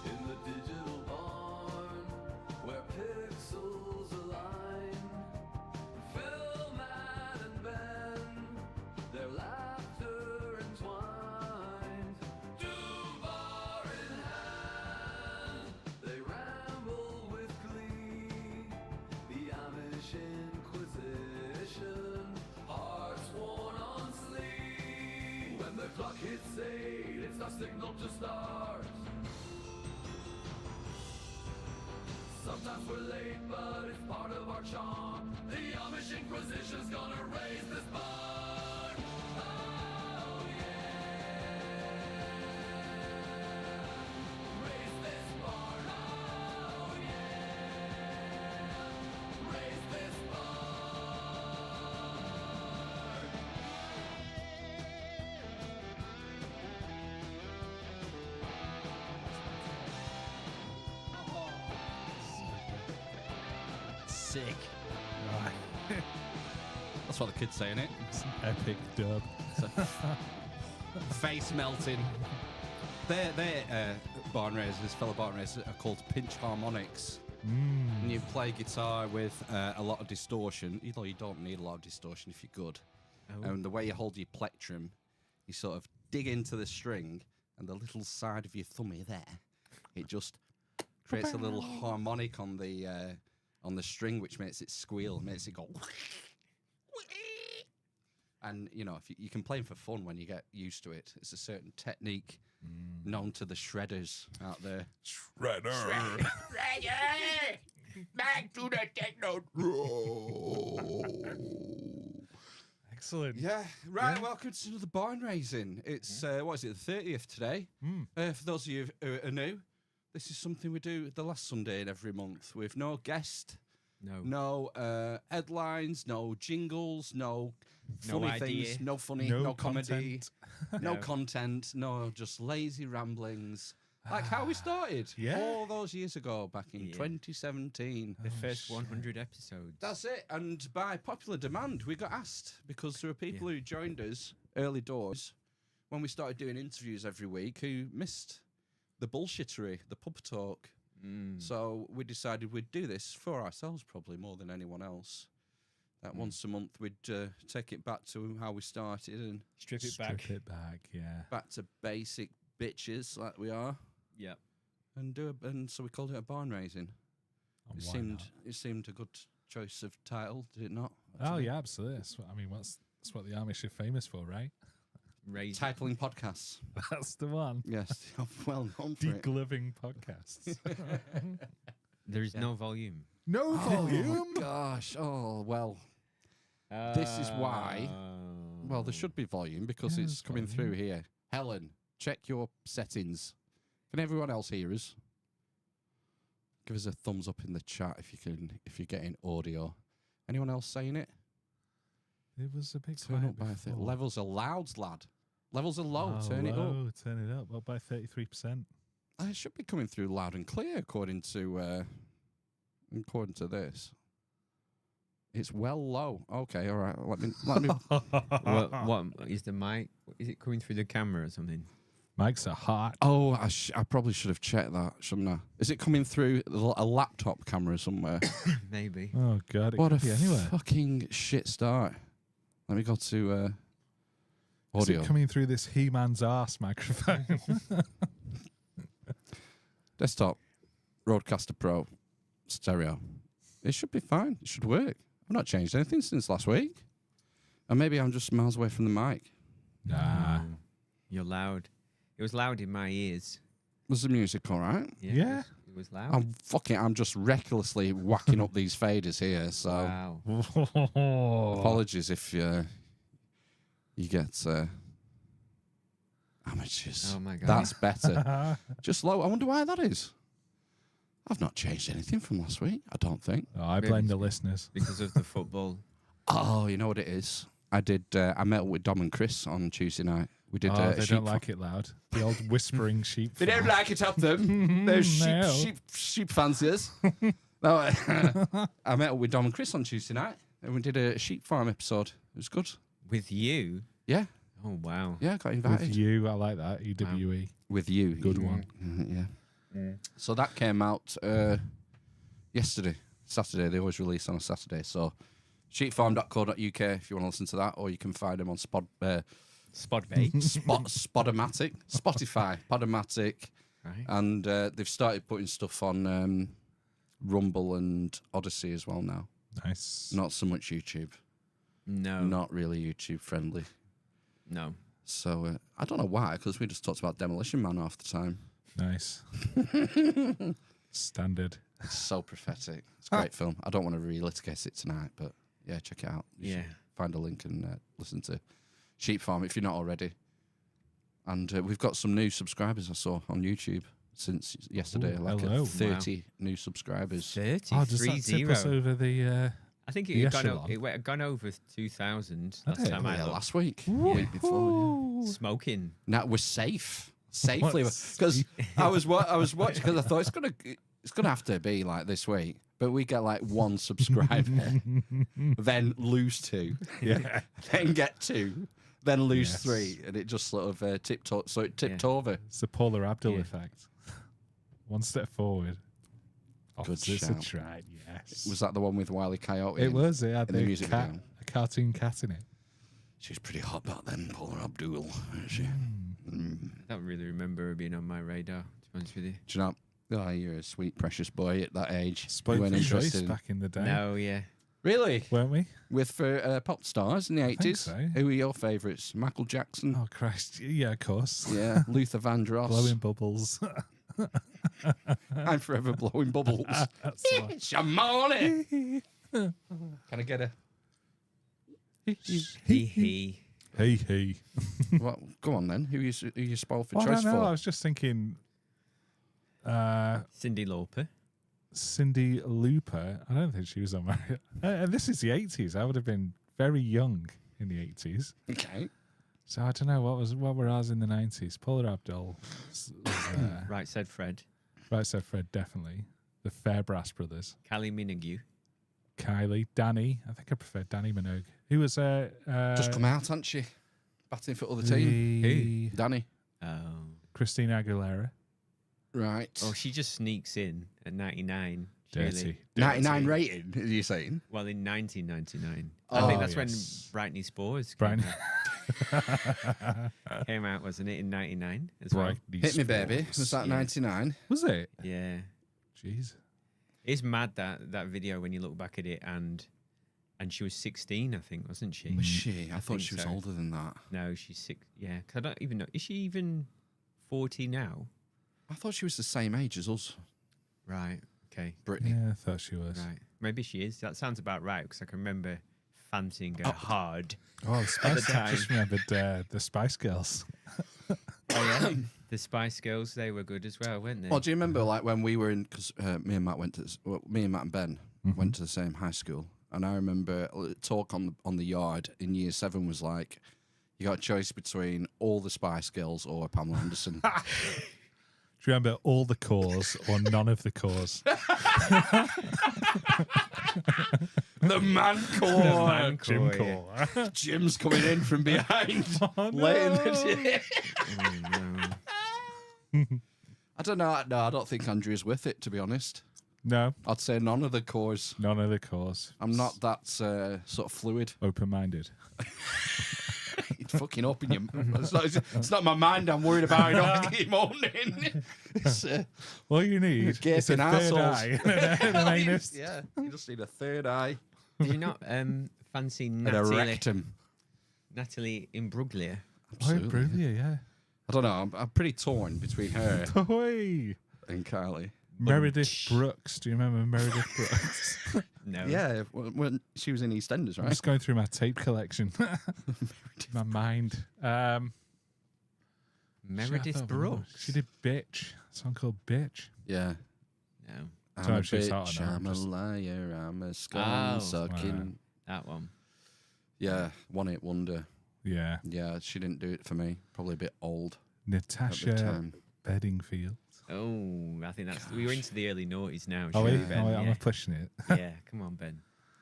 In the digital barn, where pixels align, Phil, Matt, and Ben, their laughter entwined. Duvar in hand, they ramble with glee. The Amish Inquisition, hearts worn on sleeve. When the clock hits 8, it's our signal to start. Sometimes we're late, but it's part of our charm. The Amish Inquisition's gonna raise this barn. Oh yeah, raise this barn. Oh yeah, raise this Sick. Right. That's what the kids say, innit? It's an epic dub. Face melting. They're barn raisers, fellow barn raisers, are called pinch harmonics. And you play guitar with a lot of distortion, although you don't need a lot of distortion if you're good. And the way you hold your plectrum, you sort of dig into the string, and the little side of your thummy there, it just creates a little harmonic on the string, which makes it squeal, makes it go. And, you know, if you can play them for fun when you get used to it. It's a certain technique known to the shredders out there. Shredder. Back to the techno. Excellent. Yeah, right. Yeah. Welcome to another barn raising. It's, what is it, the 30th today? For those of you who are new, this is something we do the last Sunday in every month with no guest. No headlines, no jingles, no funny things, no funny, no comedy, no content, no just lazy ramblings. Like how we started all those years ago, back in 2017. The first 100 episodes. That's it. And by popular demand, we got asked because there are people who joined us early doors when we started doing interviews every week who missed the bullshittery, the pub talk. So we decided we'd do this for ourselves probably more than anyone else. That once a month we'd take it back to how we started and Strip it back, yeah. Back to basic bitches like we are. Yeah. And so we called it a barn raising. It seemed a good choice of title, did it not? Yeah, absolutely. That's what the Amish are famous for, right? Titling podcasts. That's the one. Yes, well known for it. Degloving podcasts. There is no volume. No volume? Oh, gosh. Oh, well. This is why. Well, there should be volume because it's coming through here. Helen, check your settings. Can everyone else hear us? Give us a thumbs up in the chat if you're getting audio. Anyone else saying it? It was a big turn up by levels are loud, lad. Levels are low. Turn it up. Turn it up. Well, by 33%. It should be coming through loud and clear according to this. It's well low. Okay, all right. Let me. What is the mic? Is it coming through the camera or something? Mics are hot. Oh, I probably should have checked that, shouldn't I? Is it coming through a laptop camera somewhere? Maybe. Oh God! What a fucking shit start. Let me go to audio. Is it coming through this He-Man's arse microphone? Desktop, Rodecaster Pro, stereo. It should be fine. It should work. I've not changed anything since last week. And maybe I'm just miles away from the mic. Nah. You're loud. It was loud in my ears. Was the music all right? Yeah. It was loud. I'm just recklessly whacking up these faders here. So wow. Apologies if you get amateurs. Oh my God. That's better. Just low. I wonder why that is. I've not changed anything from last week, I don't think. Oh, I blame the listeners. Because of the football. Oh, you know what it is? I met with Dom and Chris on Tuesday night We did. They don't like it loud. The old whispering sheep. They don't like it up them. Those sheep fanciers. No, I met up with Dom and Chris on Tuesday night, and we did a sheep farm episode. It was good. With you? Yeah. Oh, wow. Yeah, got invited. With you, I like that. EWE. With you. Good one. Yeah. So that came out yesterday, Saturday. They always release on a Saturday. So sheepfarm.co.uk if you want to listen to that, or you can find them on Spotify, Podomatic, Right. and they've started putting stuff on Rumble and Odyssey as well now. Nice. Not so much YouTube. No. Not really YouTube friendly. No. So I don't know why, because we just talked about Demolition Man half the time. Nice. Standard. It's so prophetic. It's a great film. I don't want to relitigate it tonight, but yeah, check it out. You should find a link and listen to Sheep Farm if you're not already. And we've got some new subscribers I saw on YouTube since yesterday. Ooh, like hello. 30 new subscribers. 30? Oh, does that tip us over the... I think the it got, echelon? it gone over 2,000 Did last it? time I Yeah, looked. last week. The week before. Yeah. Smoking. Now we're safe. Safely. What's Because I was watching, because I thought it's gonna have to be like this week. But we get like 1 subscriber, then lose 2, Yeah. then get 2, then lose Yes. 3, and it just sort of tipped Yeah. over. It's the Paula Abdul Yeah. effect. One step forward. Good Opposites shout. attract, yes. Was that the one with Wile E. Coyote? It was. It had in the the music cat, video? a cartoon cat in it. She was pretty hot back then, Paula Abdul. Wasn't she? I don't really remember her being on my radar, to be honest with you. Do you know? Oh, you're a sweet, precious boy at that age. Spoke You weren't for choice interested in- back in the day. No, yeah. Really? Weren't we? With for pop stars in the 80s? so. Who were your favourites? Michael Jackson? Oh, Christ. Yeah, of course. Yeah, Luther Vandross. Blowing bubbles. I'm forever blowing bubbles. That's the one. Shamoni! Can I get a... He. Hey. Well, go on then. Who you spoiled for Well, I choice don't know. I for? was just thinking Cyndi Lauper. Cyndi Lauper. I don't think she was on my... And this is the 80s. I would have been very young in the 80s. Okay. So I don't know. What were ours in the 90s? Paula Abdul. Was Right Said Fred. Right Said Fred, definitely. The Fairbrass brothers. Kylie Minogue. Kylie. Danny. I think I prefer Danny Minogue. Who was... Just come out, hasn't she? Batting for other team. the Danny. Oh. Christina Aguilera. Right. Oh, she just sneaks in at 99. Dirty. Really. 99 rating, are you saying? Well, in 1999. Oh, I think that's yes. when Britney Spears Brian. came out, wasn't it, in 99 as well? Hit me, baby. Was that Yeah. 99? Was it? Yeah. Jeez. It's mad that video when you look back at it, and she was 16, I think, wasn't she? Was she? I thought think she was so. older than that. No, she's 6. Yeah, 'cause I don't even know. Is she even 40 now? I thought she was the same age as us, Right. Okay. Brittany. Yeah, I thought she was. Right. Maybe she is. That sounds about right, because I can remember fancying her hard. Oh, the Spice, the I just remembered the Spice Girls. Oh, yeah. The Spice Girls, they were good as well, weren't they? Well, do you remember like when we were in? Because me and Matt and Ben went to the same high school, and I remember talk on the yard in year 7 was like, you got a choice between all the Spice Girls or Pamela Anderson. Do you remember all the cores or none of the cores? The man core. man Jim core, yeah. core. Jim's coming in from behind. Late in the day. Oh, no. I don't know. No, I don't think Andrew's with it, to be honest. No, I'd say none of the cores. none of the cores. I'm not that sort of fluid. Open-minded. It's fucking open your... It's not my mind I'm worried about in the morning. It's, All you need is a Gaping third arseholes. eye and an anus. yeah, you just need a third eye Did you not fancy and a Natalie rectum. Imbruglia? Oh, Absolutely. brilliant, yeah. I don't know. I'm pretty torn between her Toy. and Kylie. Meredith Brooks. Do you remember Meredith Brooks? No. Yeah, when she was in EastEnders, I'm right? just going through my tape collection. My mind. Meredith Brooks. She did Bitch. A song called Bitch. Yeah. No. I'm Sorry, a she's hot bitch, on her, I'm a just- liar, I'm a Oh, scum sucking. right. That one. Yeah, one hit wonder. Yeah. Yeah, she didn't do it for me. Probably a bit old at the Natasha time. Bedingfield. Oh, I think we were into the early noughties now. Oh, surely, wait, Ben. I'm yeah. pushing it. Yeah, come on, Ben.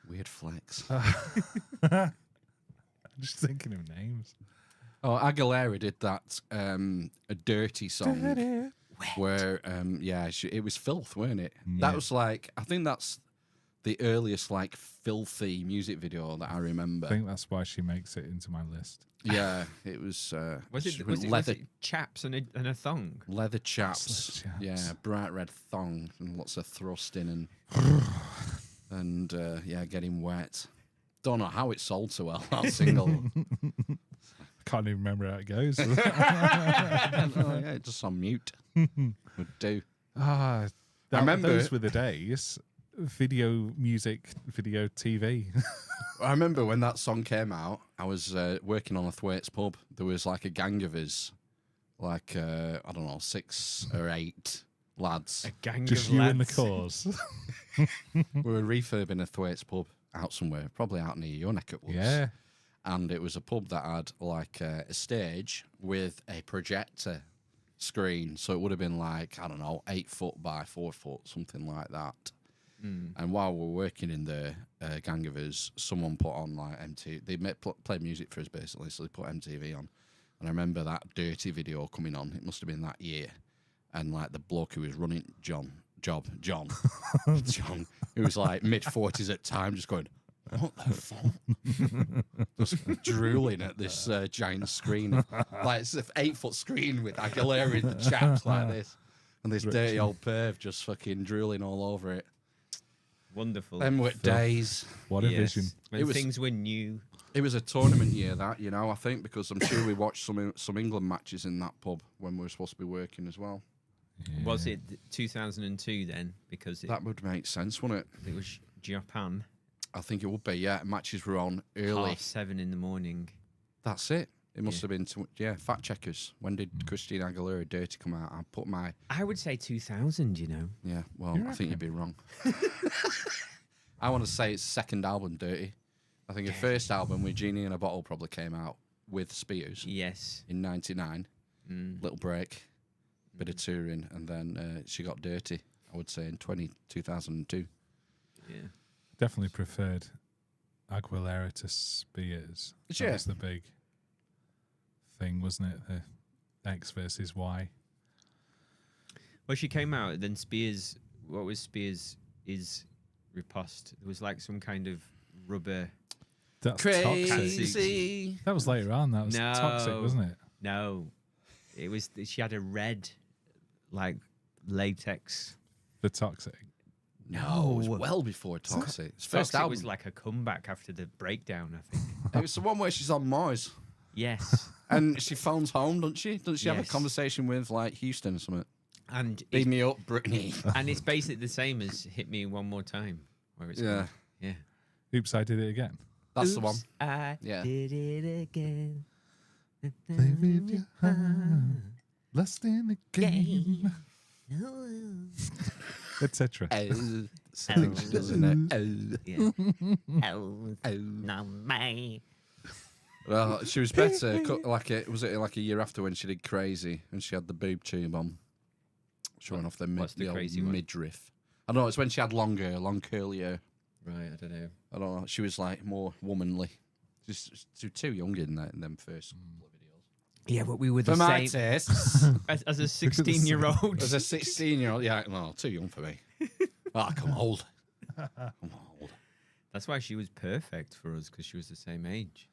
Weird flex. I'm just thinking of names. Oh, Aguilera did that a dirty song where it was filth, weren't it? Yeah. That was like, I think that's the earliest like filthy music video that I remember. I think that's why she makes it into my list. Yeah, it was. Was she it went was leather it chaps and a thong? leather chaps? Chaps. Yeah, bright red thong and lots of thrusting and getting wet. Don't know how it sold so well, that single. Can't even remember how it goes. Just on mute would do. I remember- those were the days. Video, music, video, TV. I remember when that song came out, I was working on a Thwaites pub. There was like a gang of us, like, I don't know, 6 or 8 lads. A gang Just of you lads. and the cause. We were refurbing a Thwaites pub out somewhere, probably out near your neck of woods. Yeah. And it was a pub that had like a stage with a projector screen. So it would have been like, I don't know, 8 foot by 4 foot, something like that. And while we were working in the gang of us, someone put on like MTV. They played music for us basically, so they put MTV on. And I remember that dirty video coming on. It must have been that year. And like the bloke who was running John, who was like mid-40s at the time, just going, what the fuck? Just drooling at this giant screen. Like it's an 8-foot screen with Aguilera in the chaps like this. And this dirty old perv just fucking drooling all over it. Wonderful. Them were days. What a Yes. vision. When It was- things were new. It was a tournament year, that, you know, I think, because I'm sure we watched some England matches in that pub when we were supposed to be working as well. Was it 2002 then? Because That would make sense, wouldn't it? it was Japan. I think it would be, yeah. Matches were on early. 7:30 in the morning. That's it. It must have been, fact checkers. When did Christina Aguilera Dirty come out? I put my, I would say 2000, you know. yeah, well, I think you'd be wrong. I want to say it's second album, Dirty. I think her first album with Genie in a Bottle probably came out with Spears Yes. in 99. Little break, bit of touring, and then she got Dirty, I would say, in 2002. Yeah. Definitely preferred Aguilera to Spears. That Yeah. was the big thing, wasn't it? The X versus Y. Well, she came out, then Spears, what was Spears' is riposte? There was like some kind of rubber. That's toxic. Crazy. That was later on. That was No. toxic, wasn't it? No. It was, she had a red, like, latex. The toxic. No, it was well before Toxic. It's first Toxic album. was like a comeback after the breakdown, I think. It was the one where she's on Mars. Yes. And she phones home, doesn't she? Doesn't she have a Yes. conversation with, like, Houston or something? And Beat it's, me up, Brittany. and it's basically the same as Hit Me One More Time. Where it's Yeah. called. Yeah. Oops, I did it again. That's the one. I Yeah. did it again. Play with your heart, lost in the game, etc. Something she does in it. Yeah. Oh. me. Well, she was better. Was it like a year after when she did Crazy and she had the boob tube on, showing off what's the the old crazy one? midriff. I don't know. It's when she had long curly hair. Right, I don't know. I don't know. She was like more womanly. She was too young in them first couple of videos. Yeah, but we were the For my same tastes, as a 16-year-old. as a 16-year-old, yeah, no, too young for me. Ah, come old. I'm old. That's why she was perfect for us, because she was the same age.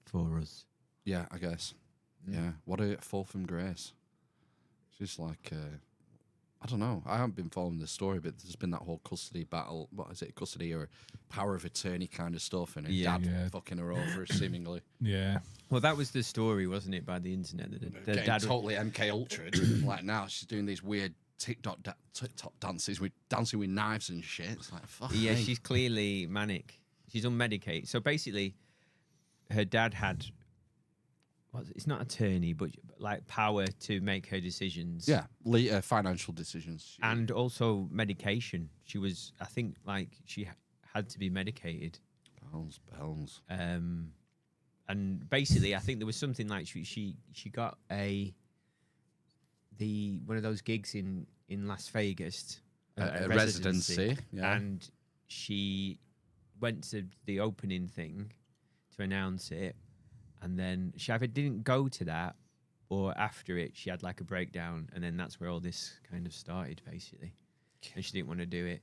For us. Yeah, I guess. Yeah, what a fall from grace. She's like, I don't know. I haven't been following the story, but there's been that whole custody battle. What is it, custody or power of attorney kind of stuff, and her dad Yeah. fucking her over, seemingly. Yeah. Well, that was the story, wasn't it, by the internet? That the Getting dad totally MK Ultra. Like now, she's doing these weird TikTok dances with dancing with knives and shit. It's like, fuck. Yeah, me. she's clearly manic. She's unmedicated. So basically, her dad had, it's not attorney, but like power to make her decisions. Yeah, financial decisions. And also medication. She was, I think, like she had to be medicated. Bells. And basically, I think there was something like she got one of those gigs in Las Vegas, A residency, yeah. and she went to the opening thing to announce it, and then she either didn't go to that, or after it she had like a breakdown, and then that's where all this kind of started, basically. And she didn't want to do it.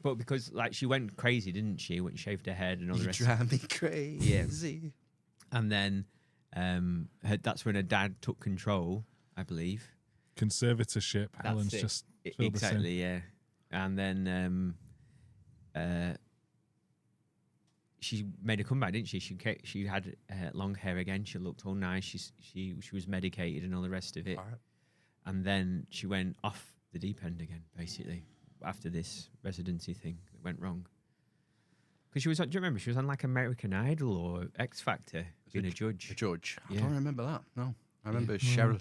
But because like she went crazy, didn't she? Went and shaved her head and all the rest. You drive me crazy. Yeah. And then that's when her dad took control, I believe. Conservatorship. Helen's it. just filled us in. Exactly, yeah. And then she made a comeback, didn't she? She had long hair again. She looked all nice. She was medicated and all the rest of it. All right. And then she went off the deep end again, basically, after this residency thing that went wrong. Because she was, do you remember, she was on like American Idol or X Factor being a judge. A judge. I Yeah. don't remember that. No. I remember Cheryl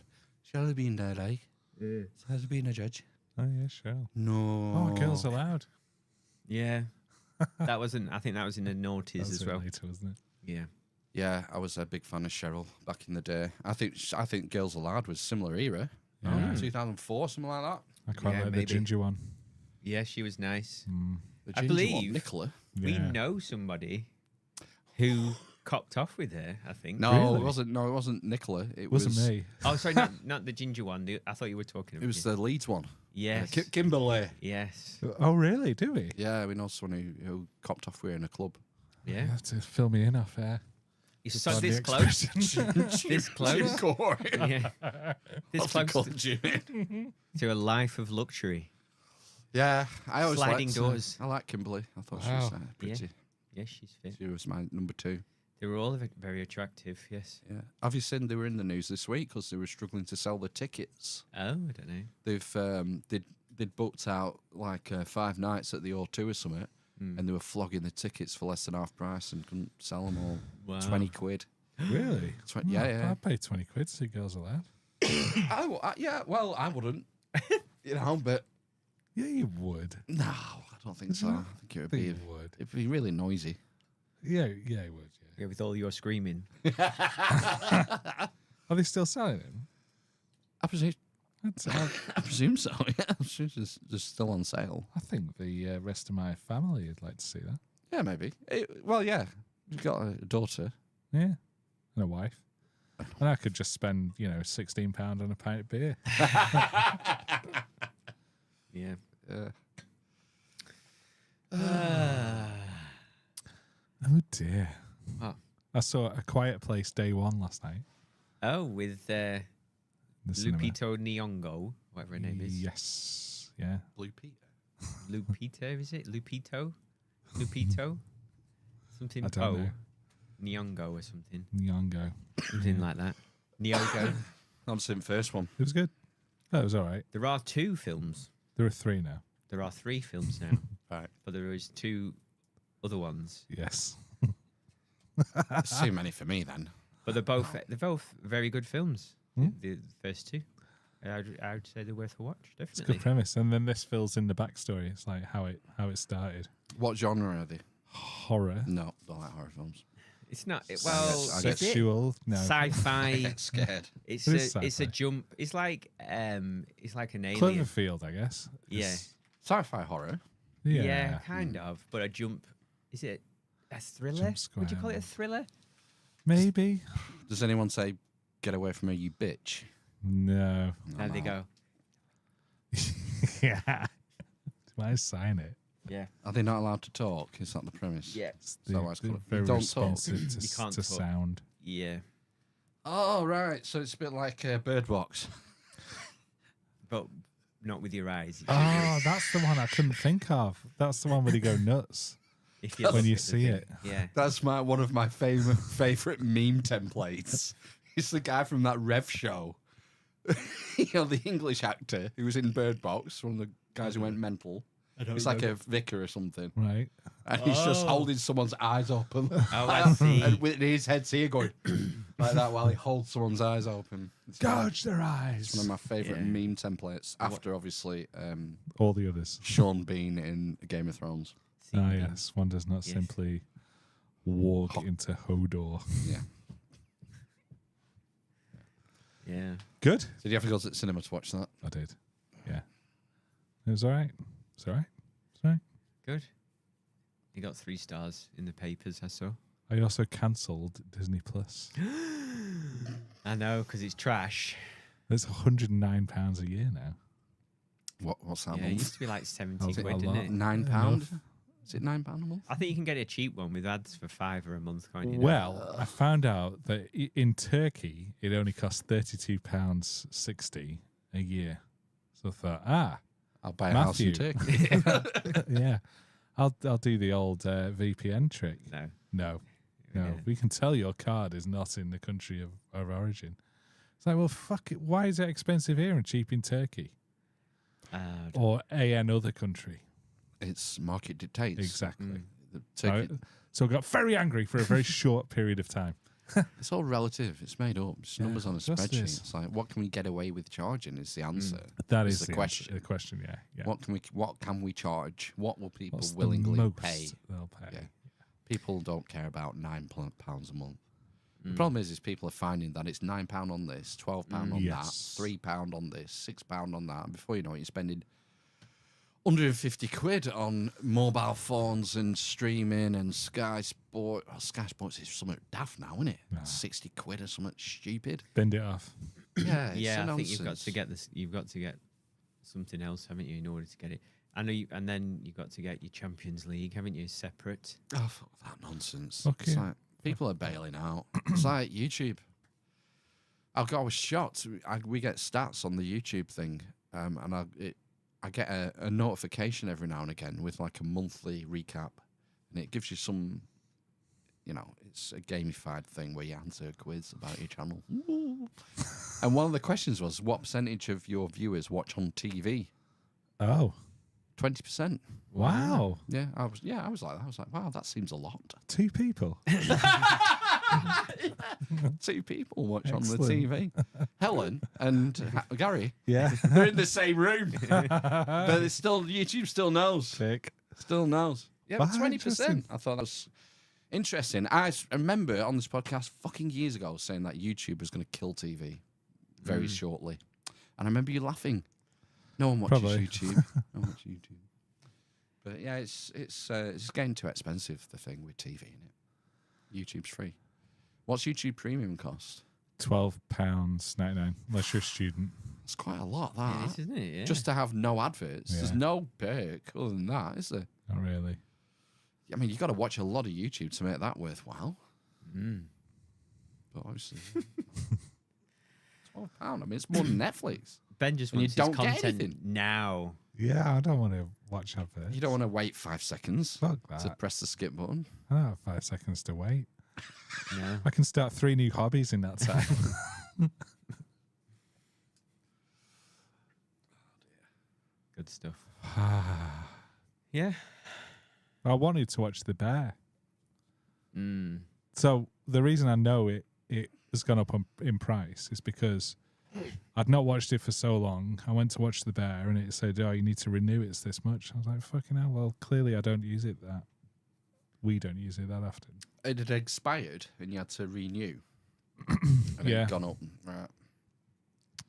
being there, like. Yeah. Has being a judge. Oh, yeah, sure. No. Oh, Girls Aloud. Yeah. That wasn't, I think that was in the noughties That was as well. later, wasn't it? Yeah. Yeah, I was a big fan of Cheryl back in the day. I think Girls Aloud was similar era. Yeah. 2004, something like that. I quite Yeah, like maybe. the ginger one. Yeah, she was nice. The I ginger one, believe- Nicola. We Yeah. know somebody who copped off with her, I think. No, Really? it wasn't. No, it wasn't Nicola. It Wasn't was me. Oh, sorry, not the ginger one. I thought you were talking about It was the Leeds one. Yes. Kimberly. Yes. Oh, really? Do we? Yeah, we know someone who copped off with her in a club. Yeah. You have to fill me in off air. It's so on the this close. expressions. This close. Yeah. This What's it close called, Jimmy? to a life of luxury. Yeah, I always Sliding liked, doors. I like Kimberly. I thought she Wow. was pretty. Yes, she's fit. She was my number 2. They were all very attractive. Yes. Yeah. Have you seen they were in the news this week because they were struggling to sell the tickets? Oh, I don't know. They'd booked out like 5 nights at the O2 or something, and they were flogging the tickets for less than half price and couldn't sell them all. Wow. 20 quid. Really? Yeah. I'd pay 20 quid to see Girls Aloud. Yeah, well, I wouldn't. But Yeah, you would. no, I don't think so. I think it would think be you would. it'd be really noisy. Yeah, you would. Yeah, with all your screaming. Yeah. Are they still selling them? I presume, I I presume so. Yeah, I presume they're still on sale. think the rest of my family would like to see that. Yeah, maybe. Well, yeah, you've got a daughter. Yeah, and a wife. And I could just spend, £16 on a pint of beer. Yeah. Oh dear. Oh. I saw A Quiet Place Day 1 last night. Oh, with in the cinema. Lupito Nyong'o, whatever her name is. Yes. Yeah. Blue Peter. Lupita, is it? Lupito? Something I don't know. Nyong'o or something. Nyong'o. Something like that. Nyong'o. I've seen the first one. It was good. That was all right. There are 2 films. There are 3 now. There are 3 films now. Right. But there is 2 other ones. Yes. It's too many for me then. But they're both very good films. Hmm? The first 2. I would say they're worth a watch, It's a definitely. good premise. And then this fills in the backstory. It's like how it started. What genre are they? Horror. No, don't like horror films. It's not. I Well, get is it? Sexual. No. I Sci-fi. get scared. It's It a is it's a sci-fi. jump. It's like an alien. Cloverfield, I guess. Yeah. It's- Sci-fi horror. Yeah. Kind of. But a jump. Is it a thriller? Jump Would you call it a scare. thriller? Maybe. Does anyone say, "Get away from her, you bitch"? No. There they go. Yeah. Might sign it. Yeah. Are they not allowed to talk? Is that the premise? Yeah. It's So why it's called- very you don't responsive talk. to, You can't to talk. sound. Yeah. Oh right, so it's a bit like Bird Box. But not with your eyes. Oh, that's the one I couldn't think of. That's the one where they go nuts If when look you at the see thing. it. Yeah. That's one of my favorite meme templates. It's the guy from that Rev show. The English actor who was in Bird Box, one of the guys who went mental. It's like a vicar or something. Right. And he's just holding someo's eyes open. Oh, I see. And with his head's here going like that while he holds someone's eyes open. It's Gouge their one eyes. of my favourite Yeah. meme templates. After, obviously, All the others. Sean Bean in Game of Thrones. Thinking. yes. One does not Yes. simply walk into Hodor. Yeah. Yeah. Good. So did you have to go to the cinema to watch that? I did. Yeah. It was all right. It's all right. It's all right. Good. You got 3 stars in the papers, I saw. I also cancelled Disney Plus. I know, because it's trash. It's £109 a year now. What's that Yeah, it month? used to be like 70 That's a quid, didn't lot. it? £9? Is it £9 a month? I think you can get a cheap one with ads for £5 a month, can't you? Well, I found out that in Turkey, it only costs £32.60 a year. So I thought, I'll buy a house in Matthew. Turkey. yeah, I'll do the old VPN trick. No. No, Yeah. we can tell your card is not in the country of origin. It's like, well, fuck it. Why is it expensive here and cheap in Turkey or another country? It's market dictates. Exactly. The Turkey, So I got very angry for a very short period of time. it's all relative. It's made up. It's numbers on a of course it spreadsheet. is. It's like, what can we get away with charging? Is the answer. That Is is the question. The question, yeah. What can we charge? What will people What's the willingly most pay? they'll pay? Yeah. People don't care about £9 a month. The problem is people are finding that it's £9 on this, £12 on Yes. that, £3 on this, £6 on that. And before you know it, you're spending 150 quid on mobile phones and streaming and Sky Sport. Oh, Sky Sports is something daft now, isn't it? 60 quid or something stupid. Bend it off. Yeah, it's Yeah, a I think you've got nonsense. to get this. You've got to get something else, haven't you, in order to get it? I know, and then you've got to get your Champions League, haven't you, separate? Oh, fuck that nonsense. Okay. It's like people are bailing out. It's like YouTube. I was shocked. We get stats on the YouTube thing, and I get a notification every now and again with like a monthly recap, and it gives you some, it's a gamified thing where you answer a quiz about your channel. And one of the questions was, what percentage of your viewers watch on TV? Oh, 20%. wow. Yeah, I was like that. I was like, wow, that seems a lot. 2 people. 2 people watch on the Excellent. TV. Helen and Gary, Yeah. they're in the same room, but it's still YouTube still knows. Sick. Still knows. Yeah, but Wow, 20%. interesting. I thought that was interesting. I remember on this podcast fucking years ago saying that YouTube was going to kill TV very shortly, and I remember you laughing. No one watches Probably. YouTube. No one watches YouTube. But yeah, it's getting too expensive. The thing with TV, isn't it? YouTube's free. What's YouTube Premium cost? £12.99, unless you're a student. It's quite a lot, Yeah, that. it is, isn't it? Yeah. Just to have no adverts. There's Yeah. no perk other than that, is there? Not really. I mean, you've got to watch a lot of YouTube to make that worthwhile. But obviously, £12. I mean, it's more than Netflix. Ben just and you wants don't his get content anything. now. Yeah, I don't want to watch adverts. You don't want to wait 5 seconds Fuck to that. press the skip button. I don't have 5 seconds to wait. No. I can start 3 new hobbies in that time. Good stuff. Yeah. I wanted to watch The Bear. Mm. So the reason I know it has gone up in price is because I'd not watched it for so long. I went to watch The Bear and it said, "Oh, you need to renew it this much." I was like, "Fucking hell!" Well, clearly I don't use it that. We don't use it that often. It had expired and you had to renew. And it Yeah. had gone up. Right.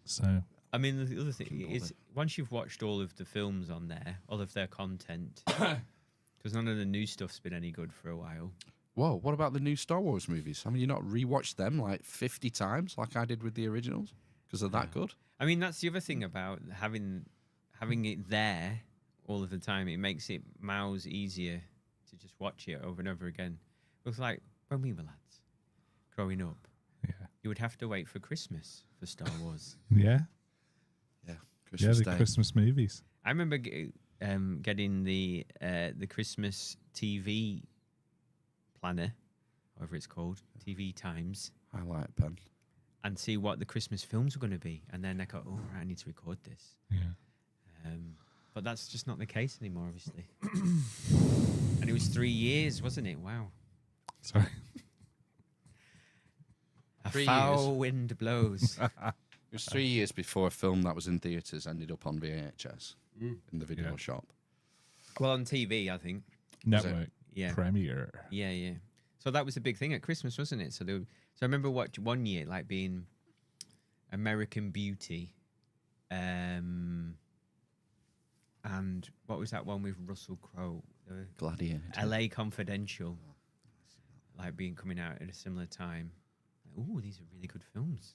So I mean, the other thing Fucking is, once you've watched all of the films on there, all of their content, because none of the new stuff's been any good for a while. Whoa, what about the new Star Wars movies? I mean, you not rewatched them like 50 times like I did with the originals? Because they're that good? I mean, that's the other thing about having it there all of the time. It makes it miles easier to just watch it over and over again. It was like when we were lads growing up, yeah, you would have to wait for Christmas for Star Wars. yeah, Yeah. yeah. Christmas The Day. Christmas movies. I remember getting the Christmas TV planner, whatever it's called, TV Times, Highlight pen. and see what the Christmas films were going to be. And then I go, oh, right, I need to record this. Yeah. But that's just not the case anymore, obviously. And it was 3 years, wasn't it? Wow. Sorry. A 3 foul years. wind blows. It was 3 years before a film that was in theatres ended up on VHS in the video Yeah. shop. Well, on TV, I think. Network Yeah. premiere. Yeah, yeah. So that was a big thing at Christmas, wasn't it? So I remember one year like being American Beauty, and what was that one with Russell Crowe? Gladiator. L.A. Confidential, like coming out at a similar time. Oh, these are really good films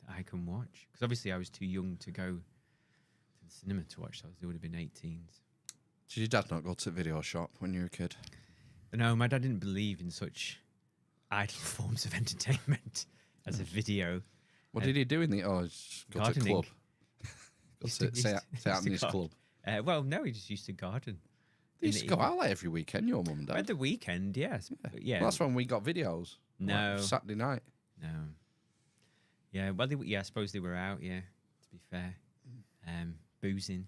that I can watch. Because obviously I was too young to go to the cinema to watch those. They would have been 18s. Did your dad not go to the video shop when you were a kid? No, my dad didn't believe in such idle forms of entertainment as a video. What did he do in the... Oh, just go to the Gardening. club. Go to say out in his club. Well, no, he just used to garden. They used to go out like every weekend, your mum and dad. At the weekend, yes. Yeah. Well, that's when we got videos. No. Like Saturday night. No. Yeah, well, I suppose they were out, yeah, to be fair. Boozing.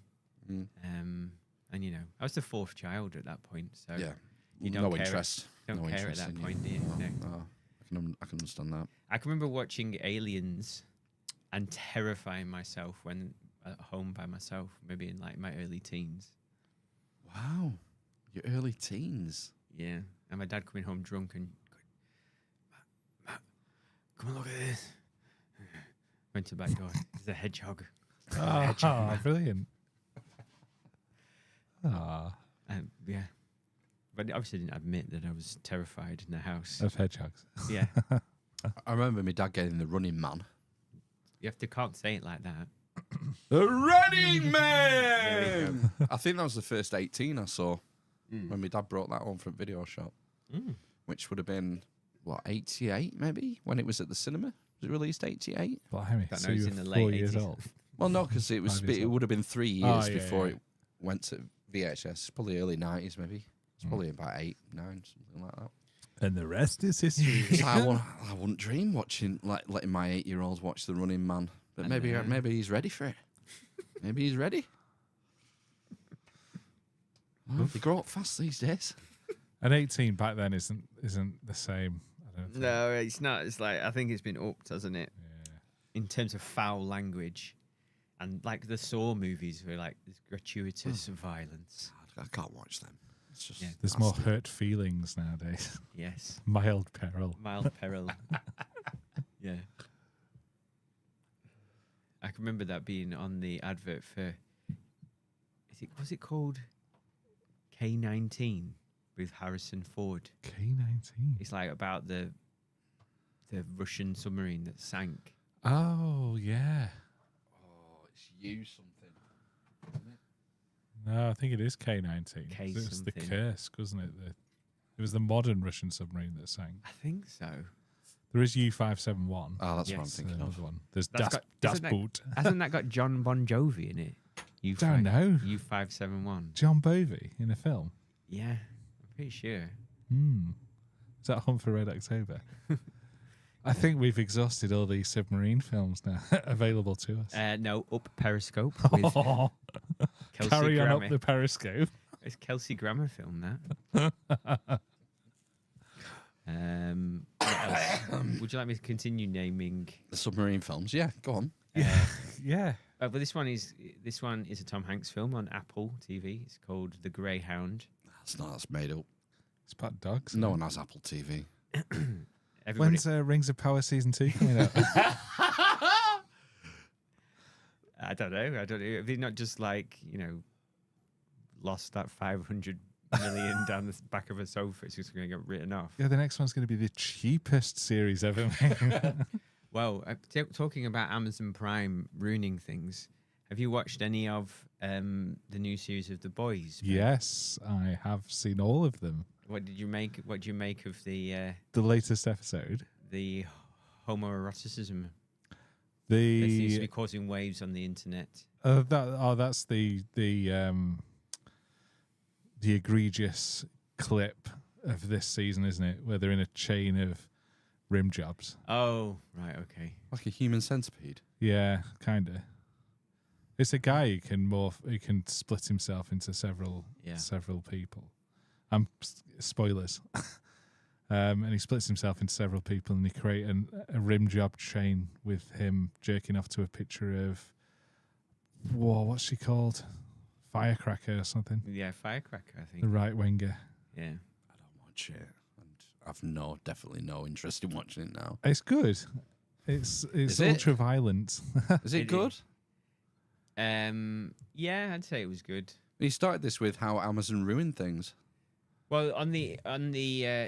Mm. And, I was the fourth child at that point, so... Yeah. You don't no care interest. Don't no care interest at that in point, do you. you? No. I can understand that. I can remember watching Aliens and terrifying myself when at home by myself, maybe in like my early teens. Wow. Your early teens. Yeah. And my dad coming home drunk and going, Matt, come and look at this. Went to the back door. There's a hedgehog. Oh, brilliant. Ah, Yeah. But I obviously didn't admit that I was terrified in the house. of hedgehogs. Yeah. I remember my dad getting the Running Man. Can't say it like that. The Running There Man! I think that was the first 18 I saw when my dad brought that home from video shop, which would have been, 88 maybe, when it was at the cinema? Was it released 88? Blimey, That so knows you in were the 4 late years 80s. old. Well, no, because it 5 years it old. would have been 3 years Oh, yeah, before yeah. it went to VHS. Probably early 90s, maybe. It's probably about 8, 9, something like that. And the rest is history. So I wouldn't dream letting my 8-year-old watch The Running Man. But maybe he's ready for it. Maybe he's ready. Well, they grow up fast these days. An 18 back then isn't the same. I don't think. No, it's not. It's like, I think it's been upped, hasn't it? Yeah. In terms of foul language. And like the Saw movies where like there's gratuitous violence. I can't watch them. It's just There's more hurt feelings nowadays. Yes. Mild peril. Mild peril. Yeah. I can remember that being on the advert for, was it called K-19 with Harrison Ford? K-19. It's like about the Russian submarine that sank. Oh, yeah. Oh, it's you something. No, I think it is K-19. K It's the something. Kursk, wasn't it? It was the modern Russian submarine that sank. I think so. There is U-571. Oh, that's what I'm Yes. thinking Another of. one. There's That's Das isn't that- Boot. Hasn't that got John Bon Jovi in it? Don't know. U571. John Bovey in a film. Yeah, I'm pretty sure. Is that Hunt for Red October? I think we've exhausted all these submarine films now available to us. No, Up Periscope with Kelsey Carry on Grammer. up the periscope. It's Kelsey Grammer film, that. What else? Would you like me to continue naming? The submarine films. Yeah, go on. Yeah. But this one is a Tom Hanks film on Apple TV. It's called The Greyhound. That's made up. It's about dogs. No one has Apple TV. Everybody, When's Rings of Power Season 2 coming out? I don't know. Have they not just lost that 500 million down the back of a sofa? It's just going to get written off. Yeah, the next one's going to be the cheapest series ever made. Well, talking about Amazon Prime ruining things, have you watched any of the new series of The Boys? Yes, I have seen all of them. What do you make of the The latest episode. homoeroticism that seems to be The causing waves on the internet? that's the egregious clip of this season, isn't it? Where they're in a chain of rim jobs. Oh, right, okay. Like a human centipede. Yeah, kind of. It's a guy who can who can split himself into several people. Spoilers. And he splits himself into several people, and they create a rim job chain with him jerking off to a picture of, what's she called? Firecracker or something. Yeah, Firecracker, I think. The right winger. Yeah. I don't watch it, and I've definitely no interest in watching it now. It's good. It's Is it? ultra violent. Is it good? Yeah, I'd say it was good. You started this with how Amazon ruined things. Well, on the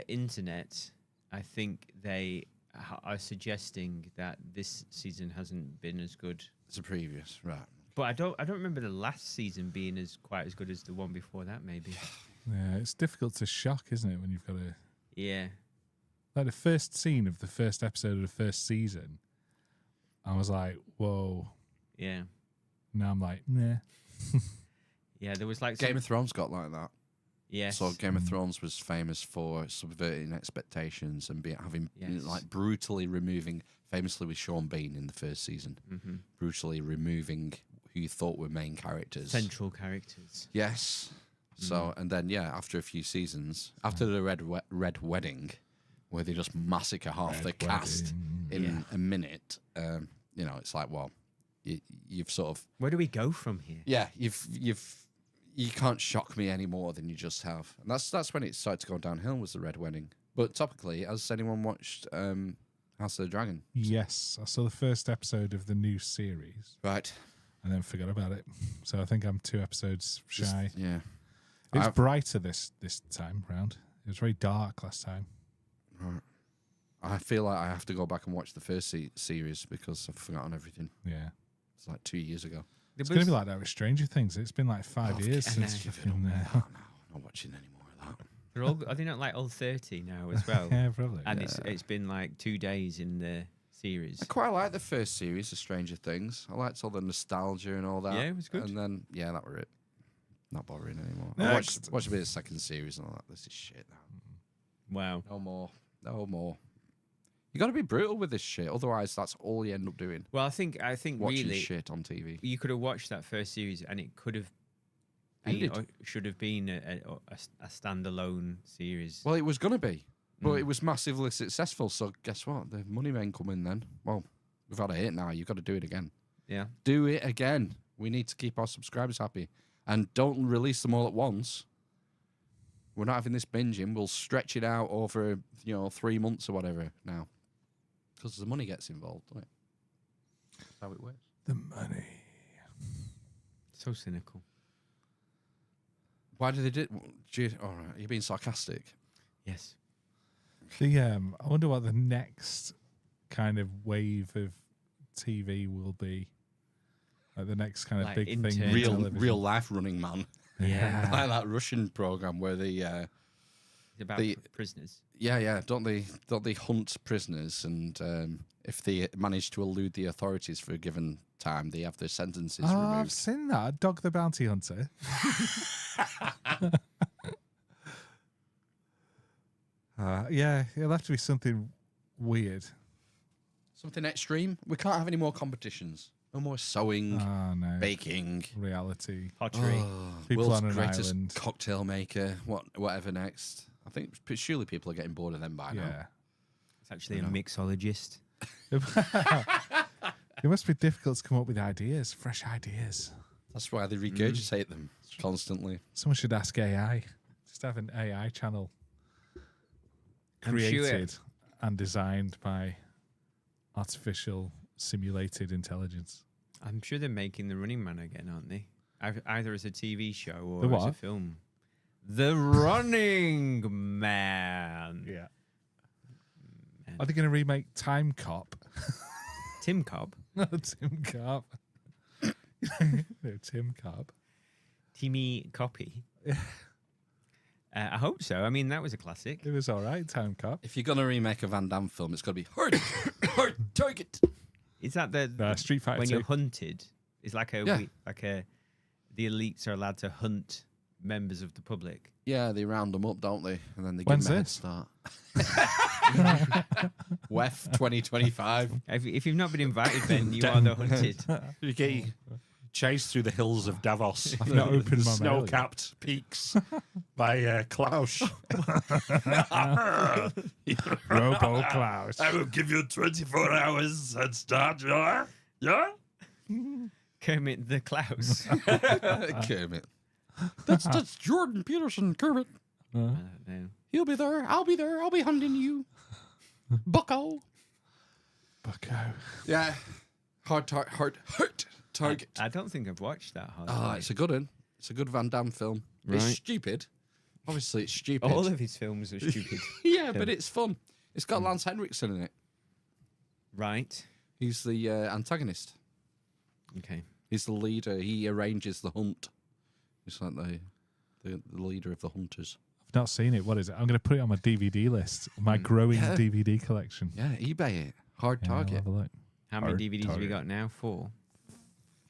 internet, I think they are suggesting that this season hasn't been as good. It's a previous, right? But I don't remember the last season being quite as good as the one before that. Maybe. Yeah, it's difficult to shock, isn't it, when you've got a Yeah. like the first scene of the first episode of the first season. I was like, whoa. Yeah. Now I'm like, nah. Yeah. There was like Game of Thrones got like that. Yes. So Game of Thrones was famous for subverting expectations and having Yes. like brutally removing, famously with Sean Bean in the first season, brutally removing who you thought were main characters. Central characters. Yes. So and then after a few seasons, after the Red Wedding, where they just massacre half the cast in a minute, it's like, well, you've sort of Where do we go from here? you can't shock me any more than you just have, and that's when it started to go downhill. Was the Red Wedding? But topically, has anyone watched House of the Dragon? Yes, I saw the first episode of the new series Right. and then forgot about it. So I think I'm 2 episodes shy. Yeah. It's brighter this time round. It was very dark last time. Right. I feel like I have to go back and watch the first series because I've forgotten everything. Yeah. It's like 2 years ago. It's going to be like that with Stranger Things. It's been like 5 years since Give you've it up been with there. that now. I'm not watching any more of that. They're all. Are they not like all 30 now as well? Yeah, probably. And it's been like 2 days in the series. I quite like the first series of Stranger Things. I liked all the nostalgia and all that. Yeah, it was good. And then, that were it. Not bothering anymore. Next. I watched a bit of the second series and all that. This is shit now. Wow. No more. No more. You got to be brutal with this shit. Otherwise, that's all you end up doing. Well, I think Watching really shit on TV. you could have watched that first series and it could have been, Ended. or should have been a standalone series. Well, it was going to be. But it was massively successful. So guess what? The money men come in then. Well, we've had a hit now. You've got to do it again. Yeah. Do it again. We need to keep our subscribers happy. And don't release them all at once. We're not having this binging. We'll stretch it out over, 3 months or whatever now. Because the money gets involved, doesn't it? That's how it works. The money. So cynical. Why did they do it? All right, you're being sarcastic. Yes. I wonder what the next kind of wave of TV will be. Like the next kind of Like big thing. intern. in television. Real life Running Man. Yeah. Like that Russian program where they It's about prisoners. don't they hunt prisoners, and if they manage to elude the authorities for a given time, they have their sentences Oh, removed. I've seen that. Dog the Bounty Hunter. Yeah, it'll have to be something weird. Something extreme. We can't have any more competitions. No more sewing, Oh, no. baking. Reality. Pottery. People World's on an greatest island. cocktail maker. Whatever next. I think surely people are getting bored of them by now. Yeah. It's actually a mixologist. It must be difficult to come up with ideas, fresh ideas. That's why they regurgitate them constantly. Someone should ask AI. Just have an AI channel I'm sure- created and designed by artificial simulated intelligence. I'm sure they're making The Running Man again, aren't they? Either as a TV show or The as a what? film. The Running Man. Yeah. Are they going to remake Time Cop? Tim Cobb. No, Tim Cop. No, Tim Cop. Timmy Copy. I hope so. I mean, that was a classic. It was all right, Time Cop. If you're going to remake a Van Damme film, it's got to be hard target. Is that the Street Fighter when 2. you're hunted? It's like Yeah. the elites are allowed to hunt members of the public. Yeah, they round them up, don't they? And then they When's give them a head this? start. WEF 2025. If you've not been invited, Ben, you are the hunted. You get chased through the hills of Davos. I've not opened my mail snow-capped peaks by Klaus. Robo Klaus. I will give you 24 hours head start, yeah? Yeah? Kermit the Klaus. Kermit. That's Jordan Peterson, Kermit. I don't know. He'll be there. I'll be there. I'll be hunting you. Bucko. Yeah. Hard target. I don't think I've watched that. Oh, it's a good one. It's a good Van Damme film. It's Right. stupid. Obviously, it's stupid. All of his films are stupid. Yeah, but it's fun. It's got Lance Henriksen in it. Right. He's the antagonist. Okay. He's the leader. He arranges the hunt. He's like the leader of the hunters. I've not seen it. What is it? I'm going to put it on my DVD list. My growing DVD collection. Yeah, eBay it. Hard Yeah, I'll target. have a look. How many Hard DVDs have you target. got now? 4.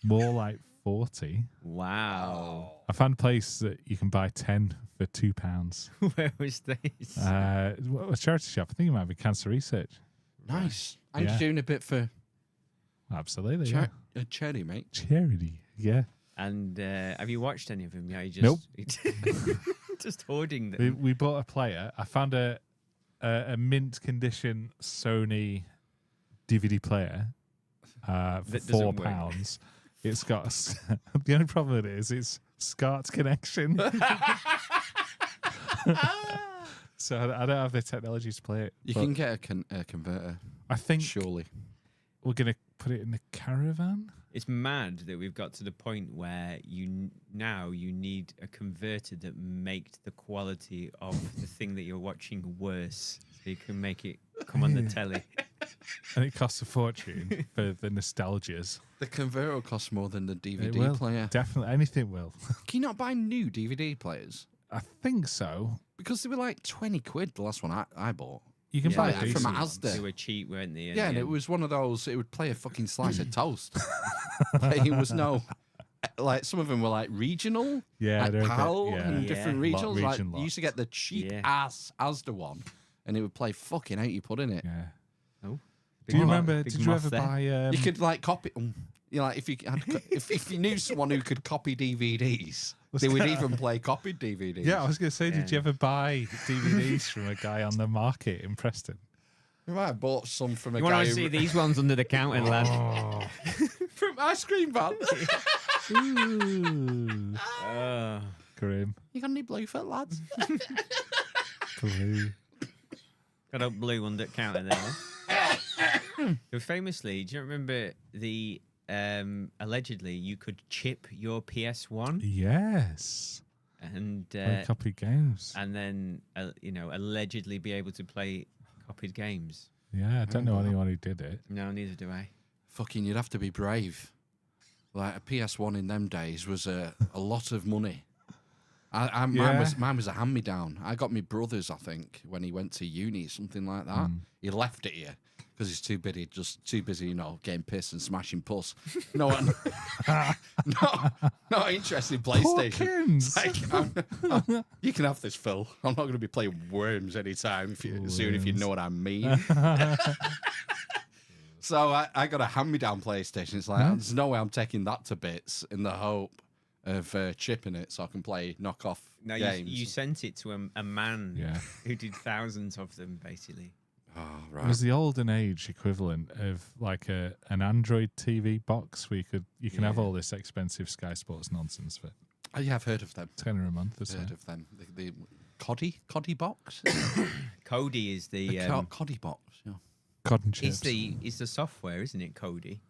More like 40. Wow. I found a place that you can buy 10 for £2. Where was this? A charity shop. I think it might be Cancer Research. Nice. And Yeah. you're doing a bit for Absolutely. charity, mate. Charity. Yeah. And have you watched any of them? Yeah, you just Nope. just hoarding them. We bought a player. I found a mint condition Sony DVD player for That doesn't work. £4. It's got the only problem with it is it's SCART connection. So I don't have the technology to play it. You but can get a converter, I think surely. we're going to put it in the caravan. It's mad that we've got to the point where you need a converter that makes the quality of the thing that you're watching worse, so you can make it come on the telly. And it costs a fortune for the nostalgias. The converter costs more than the It DVD will. player. Definitely. Anything will. Can you not buy new DVD players? I think so. Because they were like 20 quid, the last one I bought. You can buy Yeah, decent from ones. Asda. They were cheap, weren't they? Yeah, and it was one of those, it would play a fucking slice of toast. It was no, like some of them were like regional, Yeah, like they're a bit- PAL yeah. and Yeah. different Lot regionals. Like region you used to get the cheap Yeah. ass Asda one, and it would play fucking out you put in it. Yeah. Oh, Do you big remember? big Did you moth ever there. buy? You could like copy. You know, like if you had, if you knew someone who could copy DVDs, they would even play copied DVDs. Yeah, I was going to say, did you Yeah. ever buy DVDs from a guy on the market in Preston? I might have bought some from a You guy want to see these ones under the counter, lad? from ice cream van. Ooh, Oh. grim. You got any Bluefoot lads? Blue. Got a blue under the counter there. So famously, do you remember the allegedly you could chip your PS1 Yes. and Copy games. then allegedly be able to play copied games? Yeah, I don't know anyone who did it. No, neither do I. Fucking, you'd have to be brave. Like a PS1 in them days was a lot of money. Yeah. Mine was a hand-me-down. I got my brother's, I think, when he went to uni, something like that. He left it here because he's too busy, getting pissed and smashing puss. No one, not interested in PlayStation. It's like, you can have this, Phil. I'm not going to be playing Worms anytime soon, if you know what I mean. So I got a hand-me-down PlayStation. It's like, there's no way I'm taking that to bits in the hope of chipping it so I can play knockoff No, games. you sent it to a man Yeah. who did thousands of them, basically. Oh, It right. was the olden age equivalent of like an Android TV box where you can have all this expensive Sky Sports nonsense for Oh, yeah, I've heard of them. £10 a month or so. Heard of them. The Coddy box? Cody is the, Coddy box, yeah. Cod and is chips. the software, isn't it, Cody,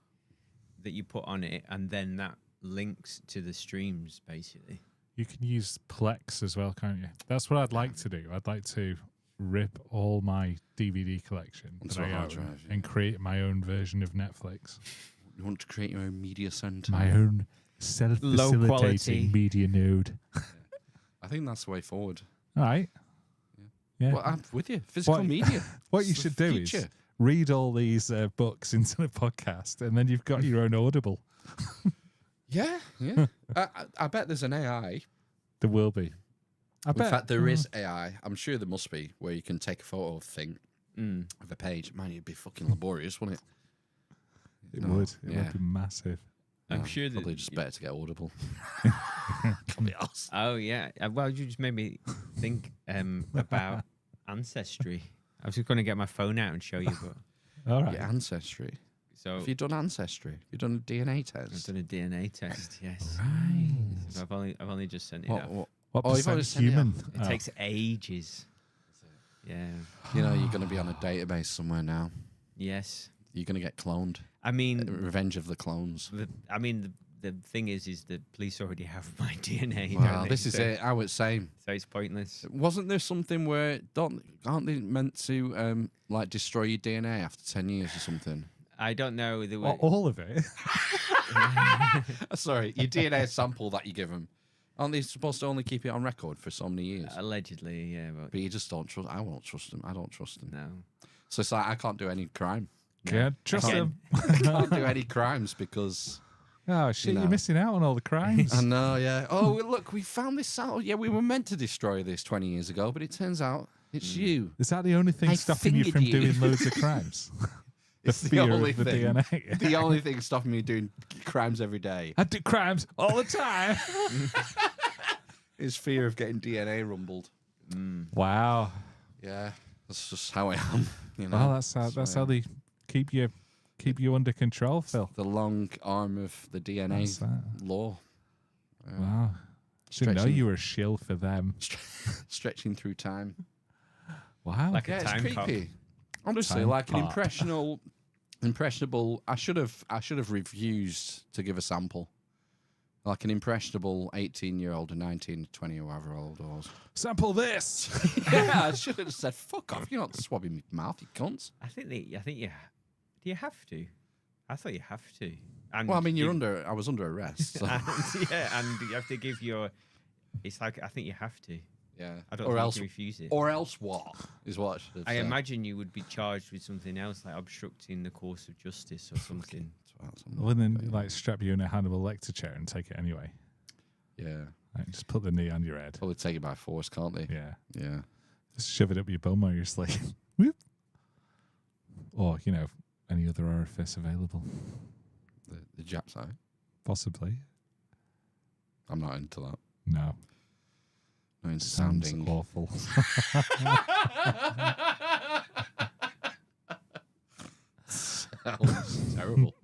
that you put on it, and then that links to the streams, basically. You can use Plex as well, can't you? That's what I'd like to do. I'd like to rip all my DVD collection Onto that a I hard own drive, yeah. and create my own version of Netflix. You want to create your own media center? My own self-facilitating quality. media node. I think that's the way forward. All right. Yeah. Well, I'm with you. Physical What- media. What It's you the should do future. is read all these books into the podcast, and then you've got your own Audible. Yeah. I bet there's an AI. There will be. I In bet. fact, there is AI. I'm sure there must be, where you can take a photo of a thing, Mm. of a page. Man, it'd be fucking laborious, wouldn't it? It No, would. It yeah. would be massive. I'm No, sure that probably just better to get Audible. Oh yeah. Well, you just made me think about ancestry. I was just going to get my phone out and show you, but All right. Your ancestry. so Have you done ancestry? Have you done a DNA I've test? done a DNA test. Yes. Right. So I've only just sent it What, off. what, What Oh, you've percent already sent it human? It takes ages. Yeah. You know, you're going to be on a database somewhere now. Yes. You're going to get cloned. I mean, Revenge of the Clones. the thing is the police already have my DNA. Well, don't they? this is So- it. I would say. So it's pointless. Wasn't there something where aren't they meant to like destroy your DNA after 10 years or something? I don't know. There were, Well, all of it. Sorry, your DNA sample that you give them. Aren't they supposed to only keep it on record for so many years? allegedly, yeah, but But you just don't trust. I won't trust them. I don't trust them. no. So it's like I can't do any crime. Can't trust Again. him. I can't do any crimes because Oh shit! No. You're missing out on all the crimes. I know. Yeah. Oh, well, look, we found this out. Yeah, we were meant to destroy this 20 years ago, but it turns out it's you. Is that the only thing I stopping you fingered from you. doing loads of crimes? the It's the fear only of the thing. DNA. The only thing stopping me doing crimes every day I do crimes all the time. is fear of getting DNA rumbled. Wow. Yeah, that's just how I am. You know, Well, that's how they keep you under control, Phil. the long arm of the That's DNA that. law. Wow. Didn't know Stretching. you were a shill for them. Stretching through time. Wow. Like Yeah, a it's time cop. creepy. Honestly, Time like an cop. impressionable. I should have refused to give a sample. Like an impressionable 18-year-old, or 19, 20, or however old I was. Sample this. Yeah, I should have said, "Fuck off! You're not swabbing my mouth, you cunts." I think you. Do you have to? I thought you have to. And Well, I mean, you- I was under arrest. So. and, yeah, and you have to give your. It's like I think you have to. Yeah. I don't or think else, you refuse it. or else what is what I should have I said. imagine you would be charged with something else, like obstructing the course of justice or something. Well, then, like, strap you in a Hannibal Lecter chair and take it anyway. Yeah. Like, just put the knee on your head. Probably take it by force, can't they? Yeah. Yeah. Just shove it up your bum while you're sleeping. Whoop. Or, any other orifice available. The Jap side. Possibly. I'm not into that. No. Not into Sounds sounding. awful. Sounds terrible.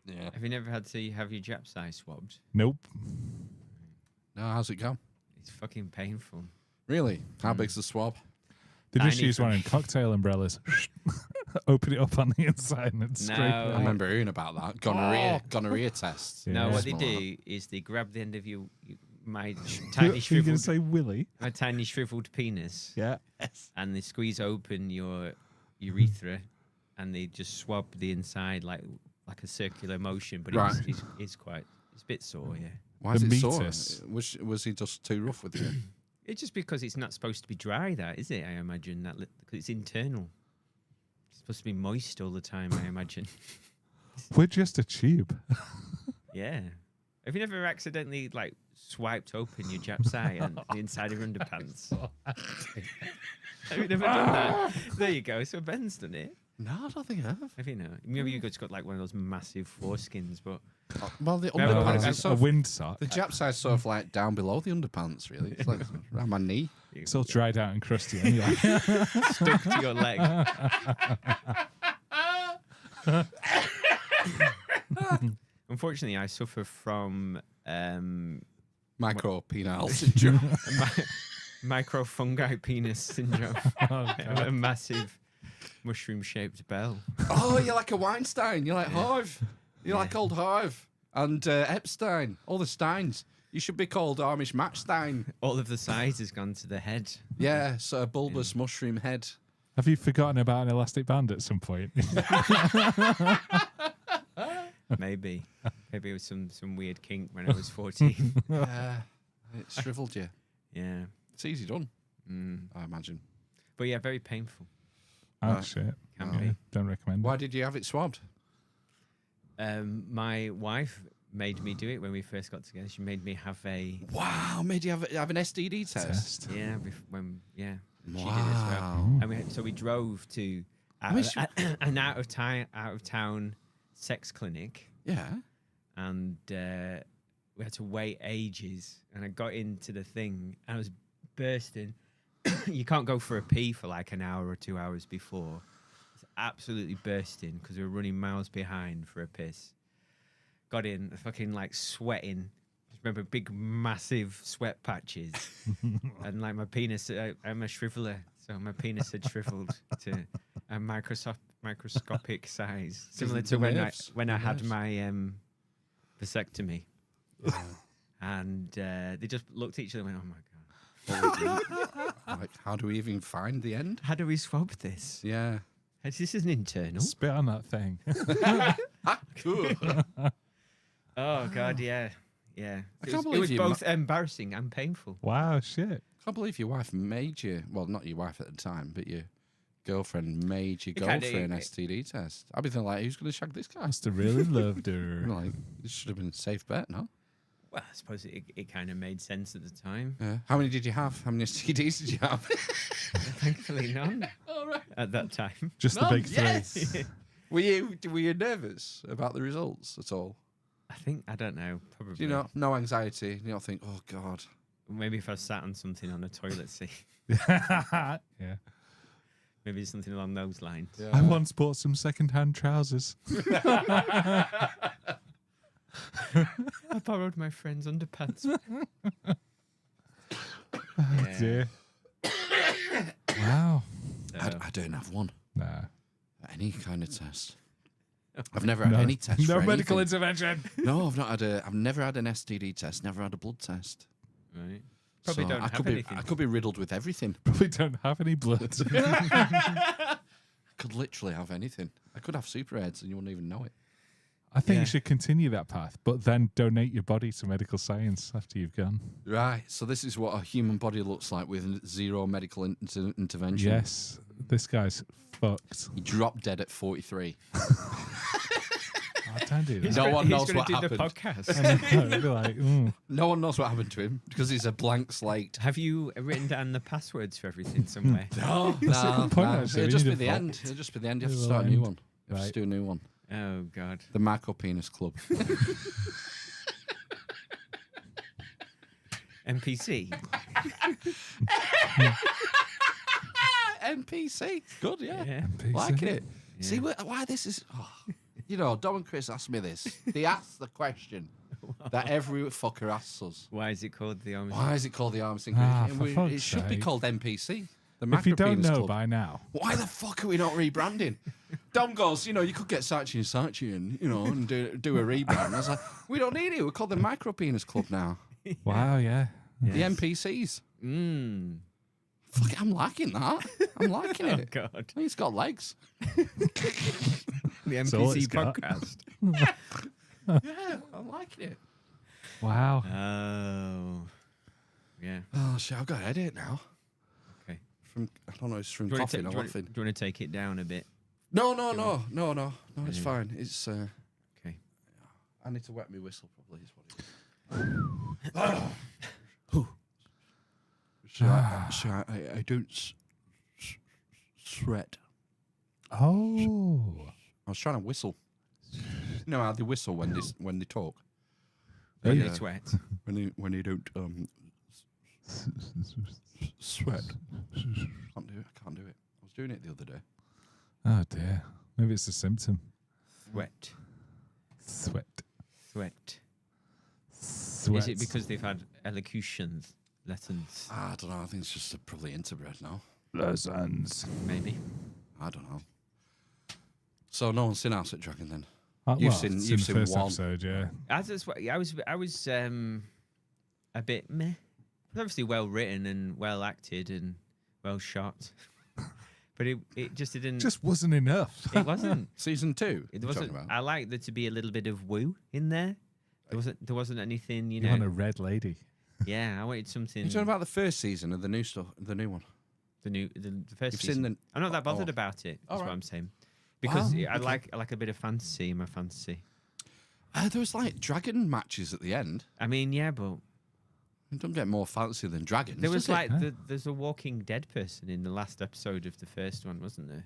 Yeah. Have you never had to have your Jap size swabbed? Nope. No, how's it go? It's fucking painful. Really? How big's the swab? They just Tiny use for one me. in cocktail umbrellas. Open it up on the inside and scrape it No. I out. remember hearing about that. Gonorrhea tests. Yeah. No, what they Something like do is they grab the end of my Are tiny you going to shriveled, say Willy? my tiny shriveled penis, Yeah. and they squeeze open your urethra, and they just swab the inside like a circular motion. But Right. it's quite it's a bit sore, yeah. Why is The it sore? meatus. Was he just too rough with you? It's just because it's not supposed to be dry, that is it? I imagine that because it's internal. It's supposed to be moist all the time. I imagine. We're just a tube. Yeah. Have you never accidentally like swiped open your Jap side and the inside of your underpants? Have you never done that? There you go. So Ben's done it. No, I don't think I have. Have you know? Maybe you just got like one of those massive foreskins, but Well, the Remember the one underpants about- is a sort of, wind sock. the Jap side's sort of like down below the underpants, really. It's like around my knee. It's all dried out and crusty anyway. stuck to your leg. Unfortunately, I suffer from Micropenile syndrome. microfungi penis syndrome. Oh, I have a massive mushroom-shaped bell. Oh, you're like a Weinstein. You're like Harv. You're like old Harv and Epstein. All the Steins. You should be called Amish Matchstein. All of the size has gone to the head. Yeah, so a bulbous mushroom head. Have you forgotten about an elastic band at some point? Maybe it was some weird kink when I was 14. Yeah, it shriveled you. Yeah, It's easy done, mm. I imagine. But yeah, very painful. Oh, Right. shit. Can Yeah, be. don't recommend Why did you have it swabbed? My wife made me do it when we first got together. She made me have a Wow, made you have an STD it. test? Test. she did as well. Wow. And so we drove to mean, she- an out of town sex clinic, Yeah. and we had to wait ages. And I got into the thing, and I was bursting. You can't go for a pee for like an hour or 2 hours before. It's absolutely bursting because we were running miles behind for a piss. Got in, fucking like sweating, remember big, massive sweat patches, and like my penis. I'm a shriveler, so my penis had shriveled to a microscopic size, similar to when I had my vasectomy. And they just looked at each other and went, "Oh my god, what would you Like, how do we even find the end? how do we swab this? Yeah. This is an internal." Spit on that thing. Cool. Oh god, yeah. I It can't was believe you both embarrassing and painful. Wow, shit. Can't believe your wife made you. Well, not your wife at the time, but your girlfriend made you You go kinda- for an STD test. I'd be thinking, like, who's going to shag this guy? Must have really loved her. Like, this should have been a safe bet, no? Well, I suppose it kind of made sense at the time. Yeah. How many did you have? How many STDs did you have? Thankfully, none All right. at that time. Just the None, big three. yes. Were you nervous about the results at all? I don't know, probably. Do you know, no anxiety. You don't think, oh God. Maybe if I sat on something on a toilet seat, Yeah. maybe something along those lines. I once bought some second-hand trousers. I borrowed my friend's underpants. Dear. Wow. I don't have one. Nah. Any kind of test. I've never had any test. No for medical anything. intervention. No, I've never had an STD test. Never had a blood test. Right. Probably So don't I have could be. anything. I could be riddled with everything. Probably don't have any blood. I could literally have anything. I could have super heads and you wouldn't even know it. I think Yeah. you should continue that path, but then donate your body to medical science after you've gone. Right. So this is what a human body looks like with zero medical intervention. Yes, this guy's fucked. He dropped dead at 43. I don't do that. No one knows He's what going to do the happened. podcast. It'd be like, No one knows what happened to him because he's a blank slate. Have you written down the passwords for everything somewhere? No, That's a good point, actually. It'll We just need be a the vault. end. It'll just be the end. You have to Little start a new end. one. You have Right. to do a new one. Oh god. The Marco Penis Club. NPC. NPC. Good, yeah. Yeah. Like it. Yeah. See why this is. Oh. You know, Dom and Chris asked me this. They asked the question that every fucker asks us. Why is it called the Army? Why is it called the Arms Ah, Synchronization? for It fuck's should be sake. called NPC. The if you don't Macro-Penis know Club. by now, Why the fuck are we not rebranding? Dom goes, you could get Sachi and, and do a rebrand. I was like, we don't need it. We're called the Micro Penis Club now. wow, yeah. The NPCs. Fuck it, I'm liking that. I'm liking Oh it. god. I think it's got legs. The That's all NPC it's got. podcast. Yeah, I'm liking it. Wow. Oh. Yeah. Oh, shit, I've got a headache now. Okay. I don't know, it's from Do you, want coffee to or do nothing. you want to take it down a bit? No, it's fine. It's, Okay. I need to wet my whistle probably is what it is. So I don't sweat. Oh. I was trying to whistle. No, how they whistle when they talk. When Yeah. they sweat. When they don't sweat. Can't do it. I was doing it the other day. Oh, dear. Maybe it's a symptom. Sweat. Sweat. Sweat. Sweat. Is it because they've had elocutions lessons? I don't know. I think it's just probably interbred now. lessons? Maybe. I don't know. So no one's seen House at Dragon then. You've seen the you've seen first one. episode, yeah. I was a bit meh. It's obviously well written and well acted and well shot, but it just didn't. Just wasn't enough. It wasn't. Season 2. It you're talking wasn't. about? I like there to be a little bit of woo in there. There wasn't anything, You want a red lady. Yeah, I wanted something. You're talking about the first season of the new stuff, the new one. the first You've season. seen the. I'm not that bothered Oh. about it. That's All what right. I'm saying. Because Wow, I okay. like a bit of fantasy in my fantasy. There was like dragon matches at the end. I mean, yeah, but You don't get more fancy than dragons. there was does it? like there's a Walking Dead person in the last episode of the first one, wasn't there?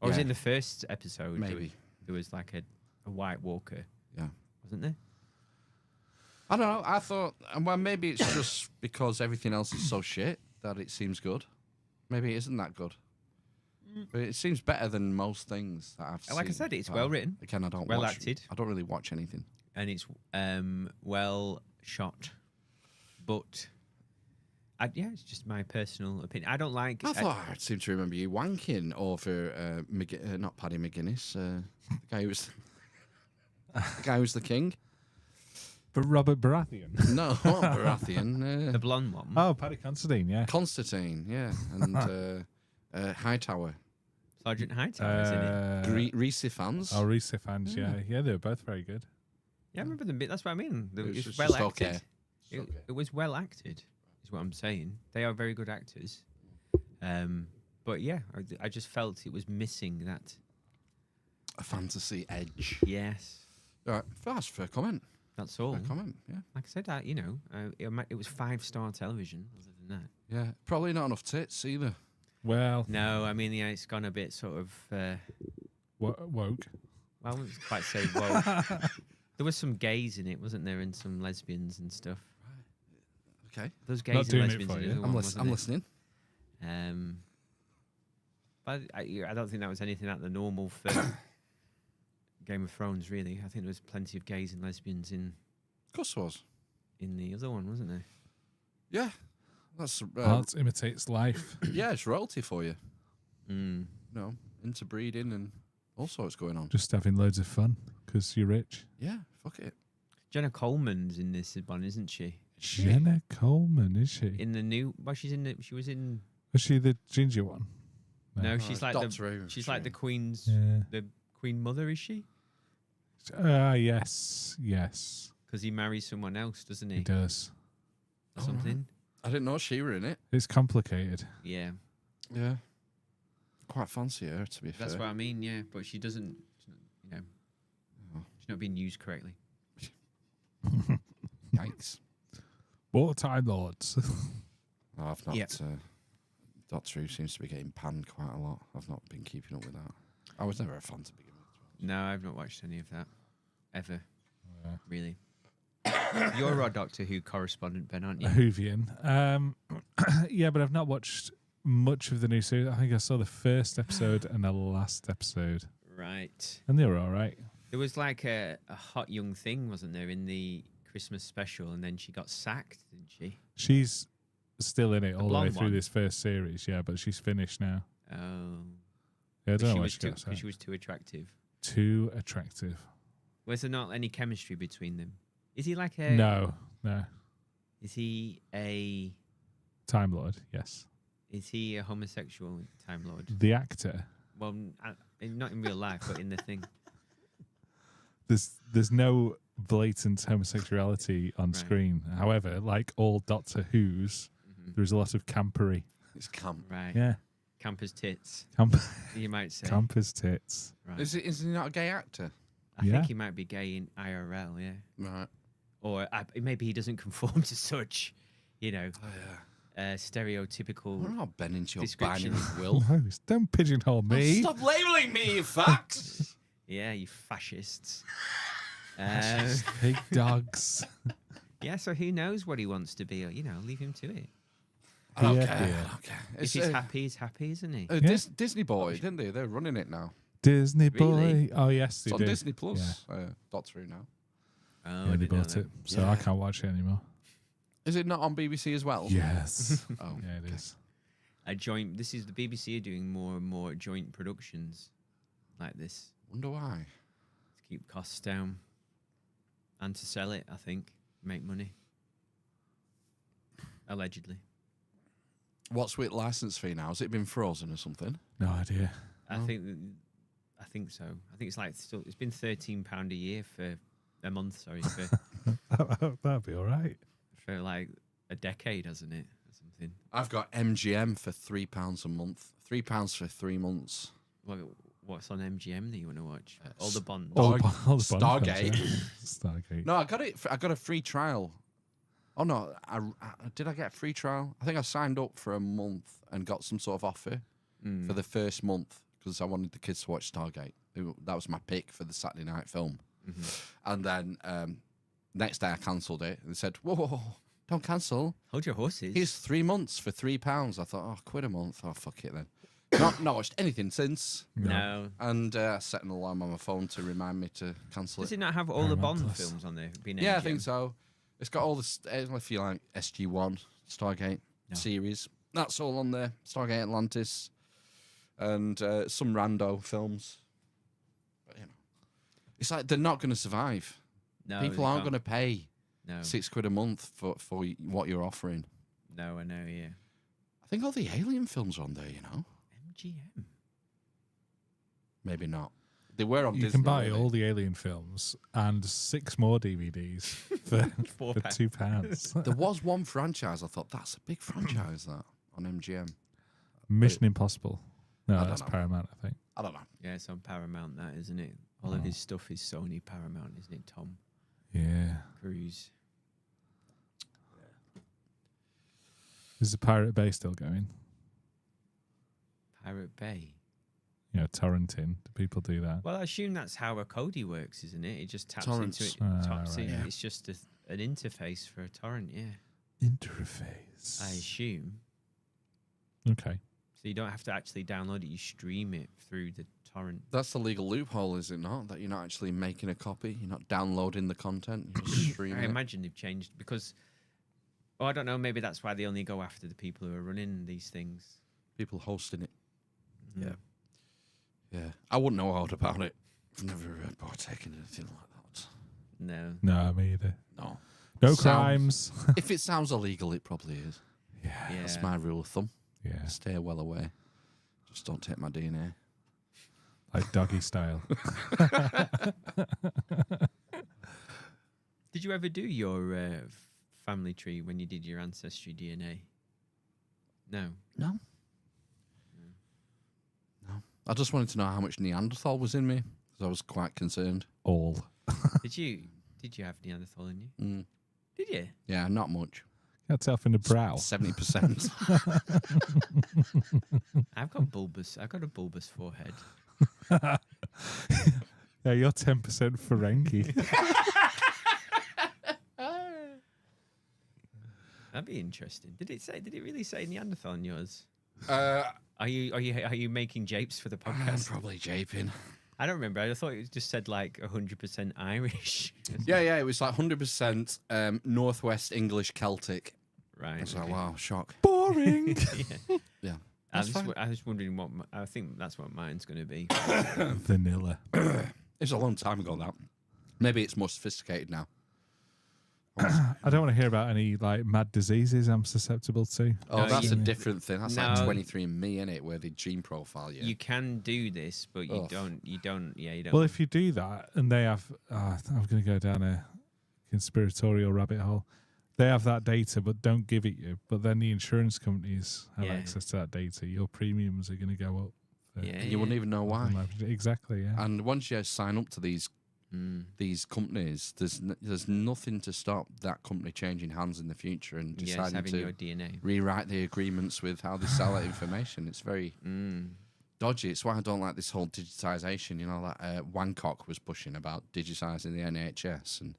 Or was it Yeah. in the first episode? Maybe. There was like a White Walker, Yeah. wasn't there? I don't know. I thought, well, maybe it's just because everything else is so shit that it seems good. Maybe it isn't that good. But it seems better than most things that I've seen. Like I said, it's well written, Again, I don't well watch, acted. I don't really watch anything. and it's well shot, but yeah, it's just my personal opinion. I don't like. I thought I seem to remember you wanking over not Paddy McGuinness, the guy who was the king. But Robert Baratheon. No, not Baratheon. the blonde one. Oh, Paddy Considine, yeah. Constantine, yeah, and Hightower. Sergeant Hightower is in it. Reese fans. Oh, Reese fans, yeah. Yeah, they were both very good. Yeah, I remember them. That's what I mean. It's It's just well okay. acted. It was well acted, is what I'm saying. They are very good actors. But yeah, I just felt it was missing that. A fantasy edge. Yes, Right, fast for a comment. that's all. Fair comment, yeah. Like I said, it was 5-star television. Other than that, Yeah, probably not enough tits either. Well, no, I mean, yeah, it's gone a bit sort of. woke. Well, I wouldn't quite say woke. There was some gays in it, wasn't there, and some lesbians and stuff. Okay, Those gays Not and doing it lesbians. for in you. the other I'm, one, I'm wasn't it? listening. But I don't think that was anything out of the normal for Game of Thrones. Really, I think there was plenty of gays and lesbians in Of course there was. the other one, wasn't there? Yeah, that's Art imitates life. yeah, it's royalty for you. Mm. No, interbreeding and all sorts going on. Just having loads of fun because you're rich. Yeah, fuck it. Jenna Coleman's in this one, isn't she? Jenna Coleman, is she? In the new, well, she was in. Was she the ginger one? No, Oh, she's like Doctor Who, she's like the she- Queen's, Yeah. the Queen Mother, is she? Yes. Because he marries someone else, doesn't He he? does. Or something. I didn't know she were in it. It's complicated. Yeah, Yeah, quite fancy her to be fair. that's what I mean. Yeah, but she doesn't. You know, she's not being used correctly. Yikes. Wartime Lords. No, I've not. Yep. Doctor Who seems to be getting panned quite a lot. I've not been keeping up with that. I was never a fan to begin with. No, I've not watched any of that ever. Yeah. Really. You're our Doctor Who correspondent, Ben, aren't you? Whovian. Yeah, but I've not watched much of the new series. I think I saw the first episode and the last episode, Right. and they were all right. There was like a hot young thing, wasn't there, in the Christmas special, and then she got sacked, didn't she? She's still in it all the way blonde through one? this first series, yeah, but she's finished now. Oh. Yeah, I don't know why was she too, got 'cause sacked. she was too attractive. Too attractive. Was there not any chemistry between them? Is he like a... No. Is he a... Time Lord, yes. Is he a homosexual Time Lord? The actor. Well, not in real life, but in the thing. There's no blatant homosexuality on Right. screen. However, like all Doctor Who's, there's a lot of campery. It's camp. Right. Yeah. Campers tits, Camp- you might say. campers tits. Right. Is he not a gay actor? I Yeah. think he might be gay in IRL, yeah. Right. Or maybe he doesn't conform to such, Oh yeah. stereotypical... We're not bending to your Description. binary will. No, don't pigeonhole me. Stop labelling me, you fucks. Yeah, you fascists. Big dogs. Yeah, so who knows what he wants to be? Leave him to it. I don't Yeah, care. yeah. I don't care. If he's happy, he's happy, isn't he? Disney Boy, didn't they? They're running it now. Disney boy. Really? Oh yes, they It's on do. Disney Plus. Doctor Who now. Oh, Yeah, I they didn't know bought that. it, so Yeah. I can't watch it anymore. Is it not on BBC as well? Yes. Oh, Yeah, it is. This is the BBC are doing more and more joint productions like this wonder why. to keep costs down and to sell it, I think, make money. Allegedly. What's with license fee now? Has it been frozen or something? No idea. I think so. I think it's like it's been £13 a year for a month, sorry, That'd be all right. for like a decade, hasn't it? Or something. I've got MGM for £3 a month. £3 for 3 months. What's on MGM that you want to watch? All the Bonds. All the Bond Stargate. films, yeah. Stargate. No, I got it. I got a free trial. Oh no, did I get a free trial? I think I signed up for a month and got some sort of offer for the first month because I wanted the kids to watch Stargate. That was my pick for the Saturday night film. And then next day I cancelled it. And they said, "Whoa, don't cancel. Hold your horses. Here's 3 months for £3." I thought, oh, quid a month. Oh, fuck it then. Not watched anything since. No. And I set an alarm on my phone to remind me to cancel Does it. it not have all the Paramount Bond Plus. films on there? Being Yeah, I MGM? think so. It's got all this. If you like SG-1, Stargate series, that's all on there. Stargate Atlantis, and some rando films. But, it's like they're not going to survive. No, People aren't going to pay No. £6 a month for what you're offering. No, I know. Yeah. I think all the Alien films are on there. MGM. Maybe not. They were on You Disney. can buy weren't they? all the Alien films and 6 more DVDs for £4. £2. There was one franchise. I thought that's a big franchise that on MGM. Mission Impossible. No, I don't that's know. Paramount, I think. I don't know. Yeah, it's on Paramount, that, isn't it? All of his stuff is Sony Paramount, isn't it, Tom Yeah. Cruise? Is the Pirate Bay still going? Pirate Bay. Torrenting. Do people do that? Well, I assume that's how a Kodi works, isn't it? It just taps Torrents. into it. Right. Yeah. It's just an interface for a torrent, yeah. Interface. I assume. Okay. So you don't have to actually download it, you stream it through the torrent. That's the legal loophole, is it not? That you're not actually making a copy. You're not downloading the content. You're just streaming I it. imagine they've changed because, I don't know, maybe that's why they only go after the people who are running these things. People hosting it. Mm. Yeah. Yeah. I wouldn't know all about it. I've never partaken in anything like that. No. No, me either. No. No Sounds- crimes. If it sounds illegal, it probably is. Yeah. Yeah. That's my rule of thumb. Yeah. Stay well away. Just don't take my DNA. Like doggy style. Did you ever do your family tree when you did your ancestry DNA? No. No. No. I just wanted to know how much Neanderthal was in me because I was quite concerned. All. Did you have Neanderthal in you? Mm. Did you? Yeah, not much. Got yourself in the brow. 70%. I've got a bulbous forehead. Yeah, you're 10% Ferengi. That'd be interesting. Did it really say Neanderthal on yours? uh, Are you making japes for the I'm podcast? probably japing. I don't remember. I thought it just said like 100% Irish. Yeah, it was like 100% Northwest English Celtic. Right. I was like, okay. wow, shock. Boring. Yeah. Yeah. I That's was wondering I think that's what mine's going to be. Vanilla. It's a long time ago, that. Maybe it's more sophisticated now. I don't want to hear about any like mad diseases I'm susceptible to. Oh, No, that's you- a different thing. That's like No. 23andMe, innit, where they gene profile you. You can do this, but you Ugh. don't. You don't. Well, if you do that and they have, I'm going to go down a conspiratorial rabbit hole. They have that data, but don't give it you. But then the insurance companies have Yeah. access to that data. Your premiums are going to go up. Yeah, And you wouldn't even know why. Exactly. Yeah. And once you sign up to these companies, there's nothing to stop that company changing hands in the future and Yes, deciding having to your DNA. rewrite the agreements with how they sell that information. It's very Mm. dodgy. It's why I don't like this whole digitization. You know, that Wancock was pushing about digitizing the NHS and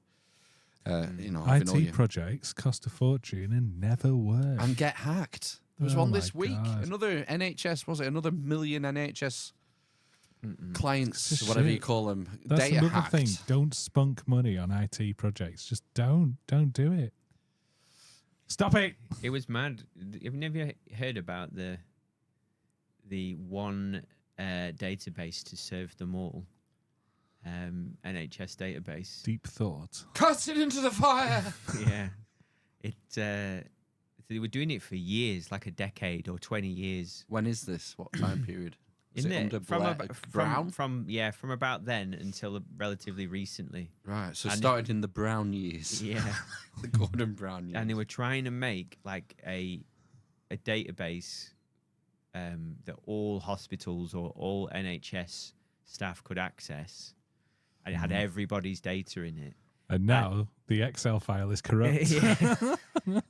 having all IT your- projects cost a fortune and never work. and get hacked. There was Oh one my this week. God. Another NHS, was it? Another million NHS clients, It's whatever you shit. call them, That's data another hacked. thing. Don't spunk money on IT projects. Just don't do it. Stop it. It was mad. Have you never heard about the one database to serve them all? NHS database. Deep thought. Cast it into the fire. Yeah. They were doing it for years, like a decade or 20 years. When is this? What time period? Is Isn't it it? under From, Blair, ab- Brown? from about then until relatively recently. Right, so it and- started in the Brown years. Yeah. The Gordon Brown years. And they were trying to make like a database that all hospitals or all NHS staff could access. And it had everybody's data in it. And now the Excel file is corrupt. Yeah.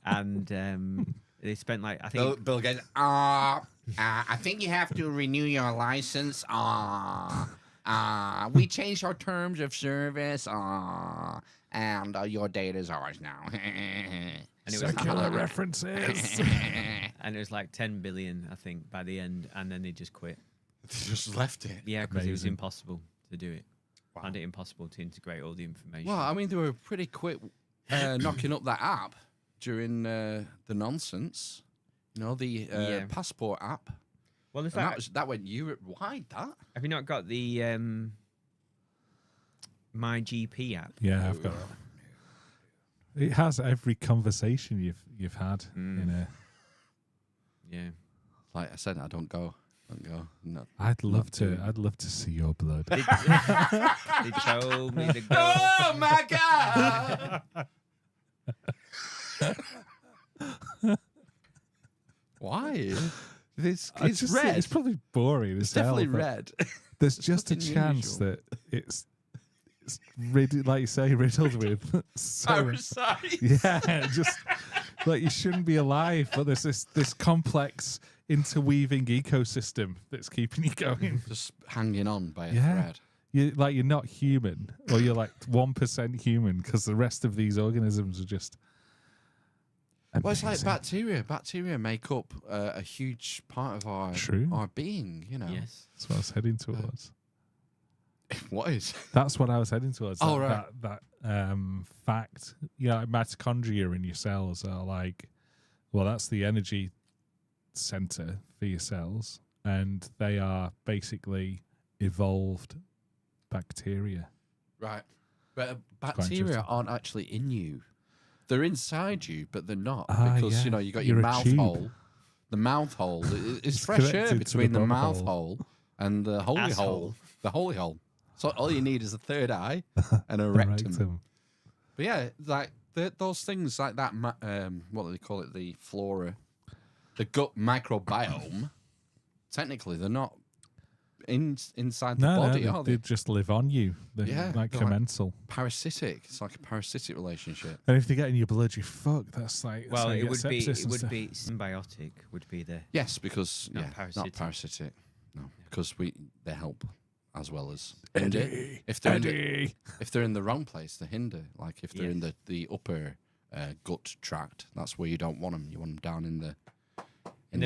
And they spent like, I think Bill Gates. I think you have to renew your license. We changed our terms of service. And your data is ours now. And it was Circular references. and it was like 10 billion, I think, by the end, and then they just quit. They just left it. Yeah, because it was Amazing. impossible to do it. Found it impossible to integrate all the information. Well, I mean, they were pretty quick knocking up that app during the nonsense. You know, the passport app. Well, And that went Europe wide. That have you not got the My GP app? Yeah, I've got it. It has every conversation you've had in a. Yeah. like I said, I don't go. No. I'd love to see your blood. They told me to go. Oh my god! Why? It's red. It's probably boring. It's as hell, definitely but red. There's just a nothing chance unusual. that it's like you say, riddled with Parasite. Yeah, just like you shouldn't be alive, but there's this complex interweaving ecosystem that's keeping you going. Just hanging on by a Yeah. thread. You're not human, or you're like 1% human because the rest of these organisms are just. Well, it's like amazing. bacteria. Bacteria make up a huge part of our being. You know. Yes. That's what I was heading towards. What is? That's what I was heading towards. Oh, that, right. that fact. Like mitochondria in your cells are like, well, that's the energy center for your cells, and they are basically evolved bacteria. Right. But quite bacteria interesting. aren't actually in you. They're inside you, but they're not yeah. because you got You're your a mouth tube. hole. The mouth hole is It's fresh air connected to the between the bum mouth hole. hole and the holy Asshole. hole. The holy hole. So all you need is a third eye and a The rectum. But yeah, like those things like that. What do they call it? The flora, the gut microbiome. Technically, they're not inside the body, are they they? just live on you. They're Yeah, like they're like- commensal. Parasitic. It's like a parasitic relationship. And if they get in your blood, you fuck. That's like that's Well, how you it get would be sepsis it and would stuff. be symbiotic. Would be the Yes, because Not not parasitic. parasitic. No, because they help as well as hinder. If they're in the wrong place, they hinder. Like if they're in the upper gut tract, that's where you don't want them. You want them down in the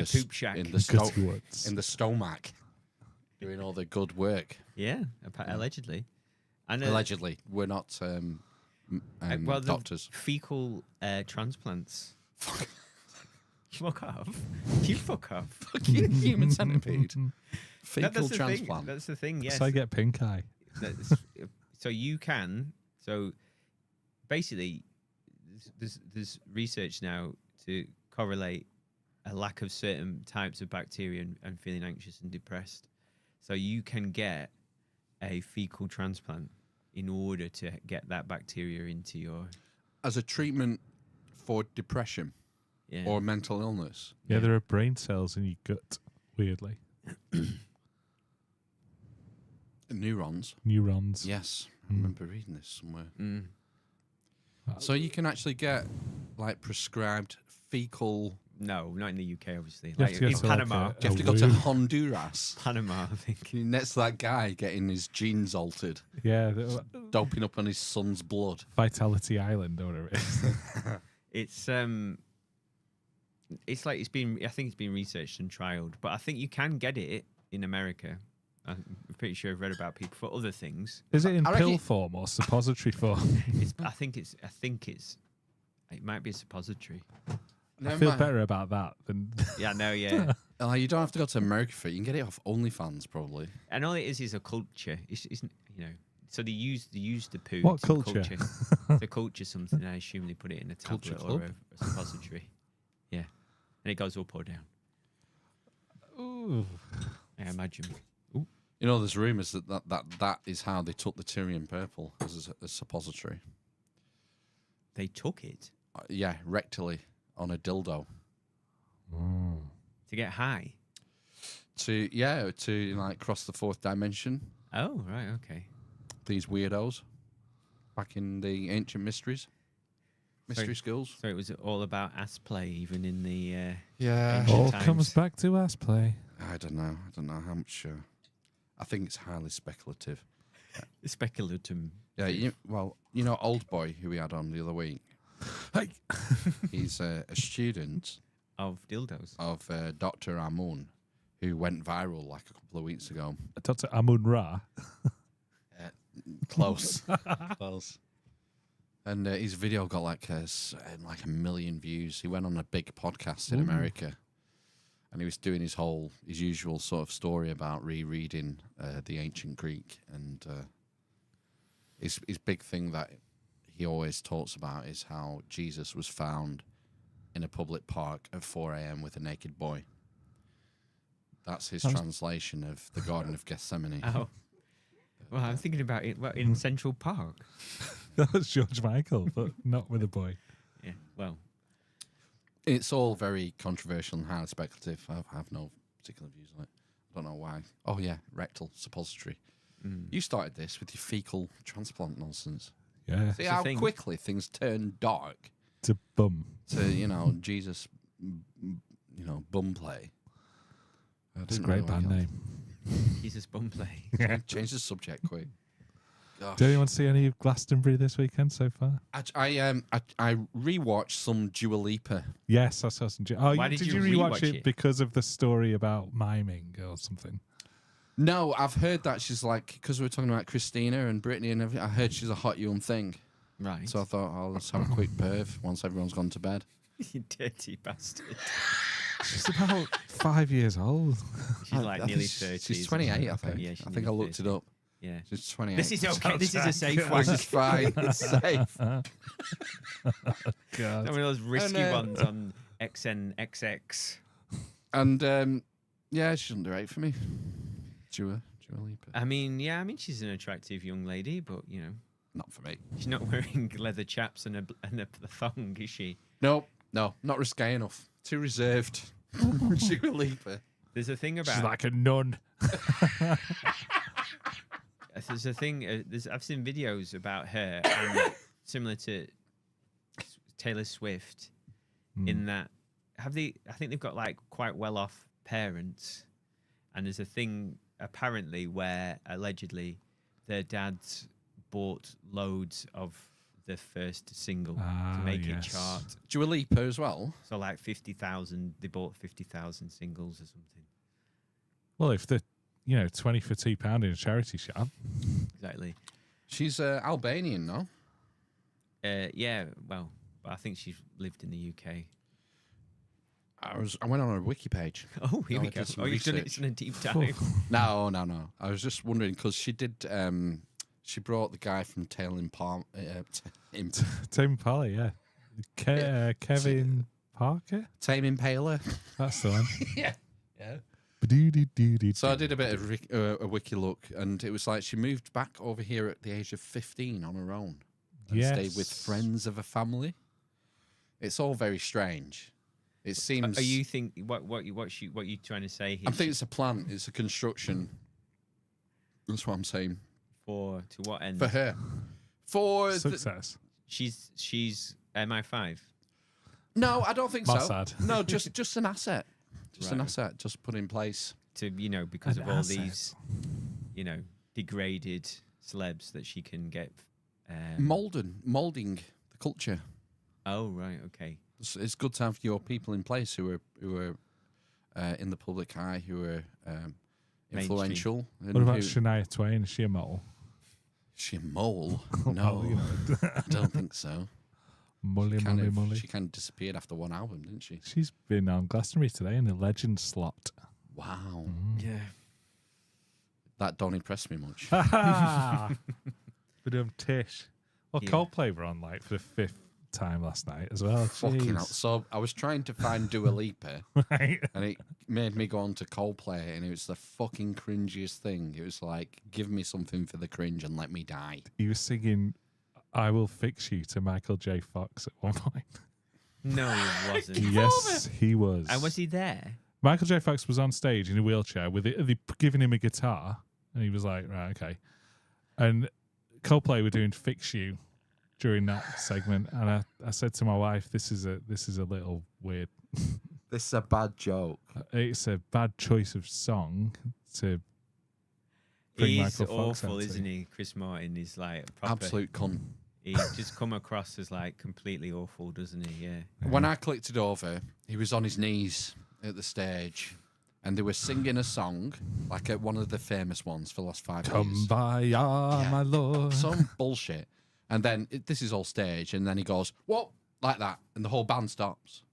poop shack. in the Gutty woods. in the stomach, doing all the good work. yeah, allegedly, and Allegedly, we're not well, the doctors. fecal transplants. Fuck off! You fuck off. Fucking human centipede. Fecal That's the transplant. thing. That's the thing. Yes. So I get pink eye. That's- so you can. So basically, there's research now to correlate a lack of certain types of bacteria and feeling anxious and depressed. So you can get a fecal transplant in order to get that bacteria into your As a treatment for depression or mental illness. Yeah, there are brain cells in your gut. Weirdly, Neurons. neurons. Yes, I remember reading this somewhere. Mm. So you can actually get like prescribed fecal. No, not in the UK, obviously. You have Like to go in to, like, Panama. You have to go to womb. Honduras. Panama, I think. Next to that guy getting his genes altered, Yeah, doping up on his son's blood. Vitality Island or whatever it is. It's like it's been. I think it's been researched and trialed, but I think you can get it in America. I'm pretty sure I've read about people for other things. Is it in I pill reckon- form or suppository form? I think it's. It might be a suppository. I feel better about that than. Yeah, no, yeah. Like, you don't have to go to America for it. You can get it off OnlyFans, probably. And all it is a culture. It's So they use the poo. What it's some culture? To culture something. I assume they put it in a Culture tablet or club? a suppository. Yeah, and it goes up or down. Ooh. I imagine. You know, there's rumours that is how they took the Tyrian purple as a suppository. They took it Yeah, rectally on a dildo. to get high. To like cross the fourth dimension. Oh, right, okay. These weirdos back in the ancient mysteries. Mystery schools. So it was all about ass play, even in the. Yeah. Ancient All times. comes back to ass play. I don't know how much. I think it's highly speculative. Speculatum. Yeah, Old Boy, who we had on the other week. Hey. He's a student Of dildos. of Dr. Amun, who went viral like a couple of weeks ago. Dr. Amun Ra. Close. Close. And his video got like a million views. He went on a big podcast in America, and he was doing his usual sort of story about rereading the ancient Greek. And his big thing that he always talks about is how Jesus was found in a public park at 4 a.m. with a naked boy. That's his translation of the Garden of Gethsemane. Oh. Well, I'm thinking about it in Central Park. That was George Michael, but not with a boy. Yeah, well. It's all very controversial and highly speculative. I have no particular views on it. I don't know why. Oh, yeah, rectal suppository. You started this with your fecal transplant nonsense. Yeah. See how quickly things turn dark To bum. to, Jesus, bum play. It's a great band name. Jesus Bumplay. Change the subject quick. Gosh. Do anyone see any of Glastonbury this weekend so far? I rewatched some Dua Lipa. Yes, I saw some. Why did did you you rewatch rewatch it it? because of the story about miming or something? No, I've heard that she's like, because we were talking about Christina and Britney and everything, I heard she's a hot young thing. Right. So I thought, let's have a quick perv once everyone's gone to bed. You dirty bastard. She's about 5 years old. She's like I nearly think 30. She's isn't 28, she? I think. Yeah, I think I looked it up. Yeah. She's 28. This is okay. This is a safe one. This is fine. It's safe. God. Some of those risky ones on XNXX. And she's underrated for me. Dua Lipa. I mean, she's an attractive young lady, but Not for me. she's not wearing leather chaps and a thong, is she? No, not risque enough. Too reserved. Dua Lipa. There's a thing about. She's like a nun. There's a thing. I've seen videos about her, and similar to Taylor Swift, in that I think they've got like quite well-off parents, and there's a thing apparently where allegedly their dads bought loads of the first single to make it chart. Dua Lipa as well. So like 50,000, they bought 50,000 singles or something. Well, if the 20 for £2 in a charity shop. Exactly. She's Albanian, no? Yeah. Well, but I think she's lived in the UK. I went on her wiki page. Oh, here we I go. did some Oh, you've done it research. in a deep dive. No. I was just wondering because she did. She brought the guy from Tame Tame Impala, yeah. Kevin Parker? Tame Impaler. That's the one. Yeah. Do-do-do-do-do. So I did a bit of a wiki look, and it was like she moved back over here at the age of 15 on her own and stayed with friends of a family. It's all very strange. It seems. Are you think what you trying to say here? I think it's a plant. It's a construction. That's what I'm saying. To what end? For her. For Success. She's MI5. No, I don't think so. Mossad. No, just an asset. Just an asset, just put in place. To because An of all asset. these, degraded celebs that she can get. Molding the culture. Oh right, okay. It's good to have your people in place who are in the public eye, who are influential. And What about who, Shania Twain? Is she a mole? she a mole? No, I don't think so. Molly. She kind of disappeared after one album, didn't she? She's been on Glastonbury today in the legend slot. Wow, Yeah. that don't impress me much. But Tish. Well, Yeah. Coldplay were on like for the 5th time last night as well. Fucking hell. Jeez. So I was trying to find Dua Lipa, Right. and it made me go on to Coldplay, and it was the fucking cringiest thing. It was like, give me something for the cringe and let me die. He was singing "I Will Fix You" to Michael J. Fox at one point. No, he wasn't. Yes, he was. And was he there? Michael J. Fox was on stage in a wheelchair with giving him a guitar, and he was like, "Right, okay." And Coldplay were doing "Fix You" during that segment, and I said to my wife, "This is a little weird. This is a bad joke. It's a bad choice of song to bring He's Michael Fox awful, onto." isn't he? Chris Martin is like a proper, Absolute cunt. He just come across as like completely awful, doesn't he? Yeah. When I clicked it over, he was on his knees at the stage, and they were singing a song, like one of the famous ones for the last 5 years. Kumbaya, my lord. Some bullshit. And then this is all stage, and then he goes, "What?" like that, and the whole band stops.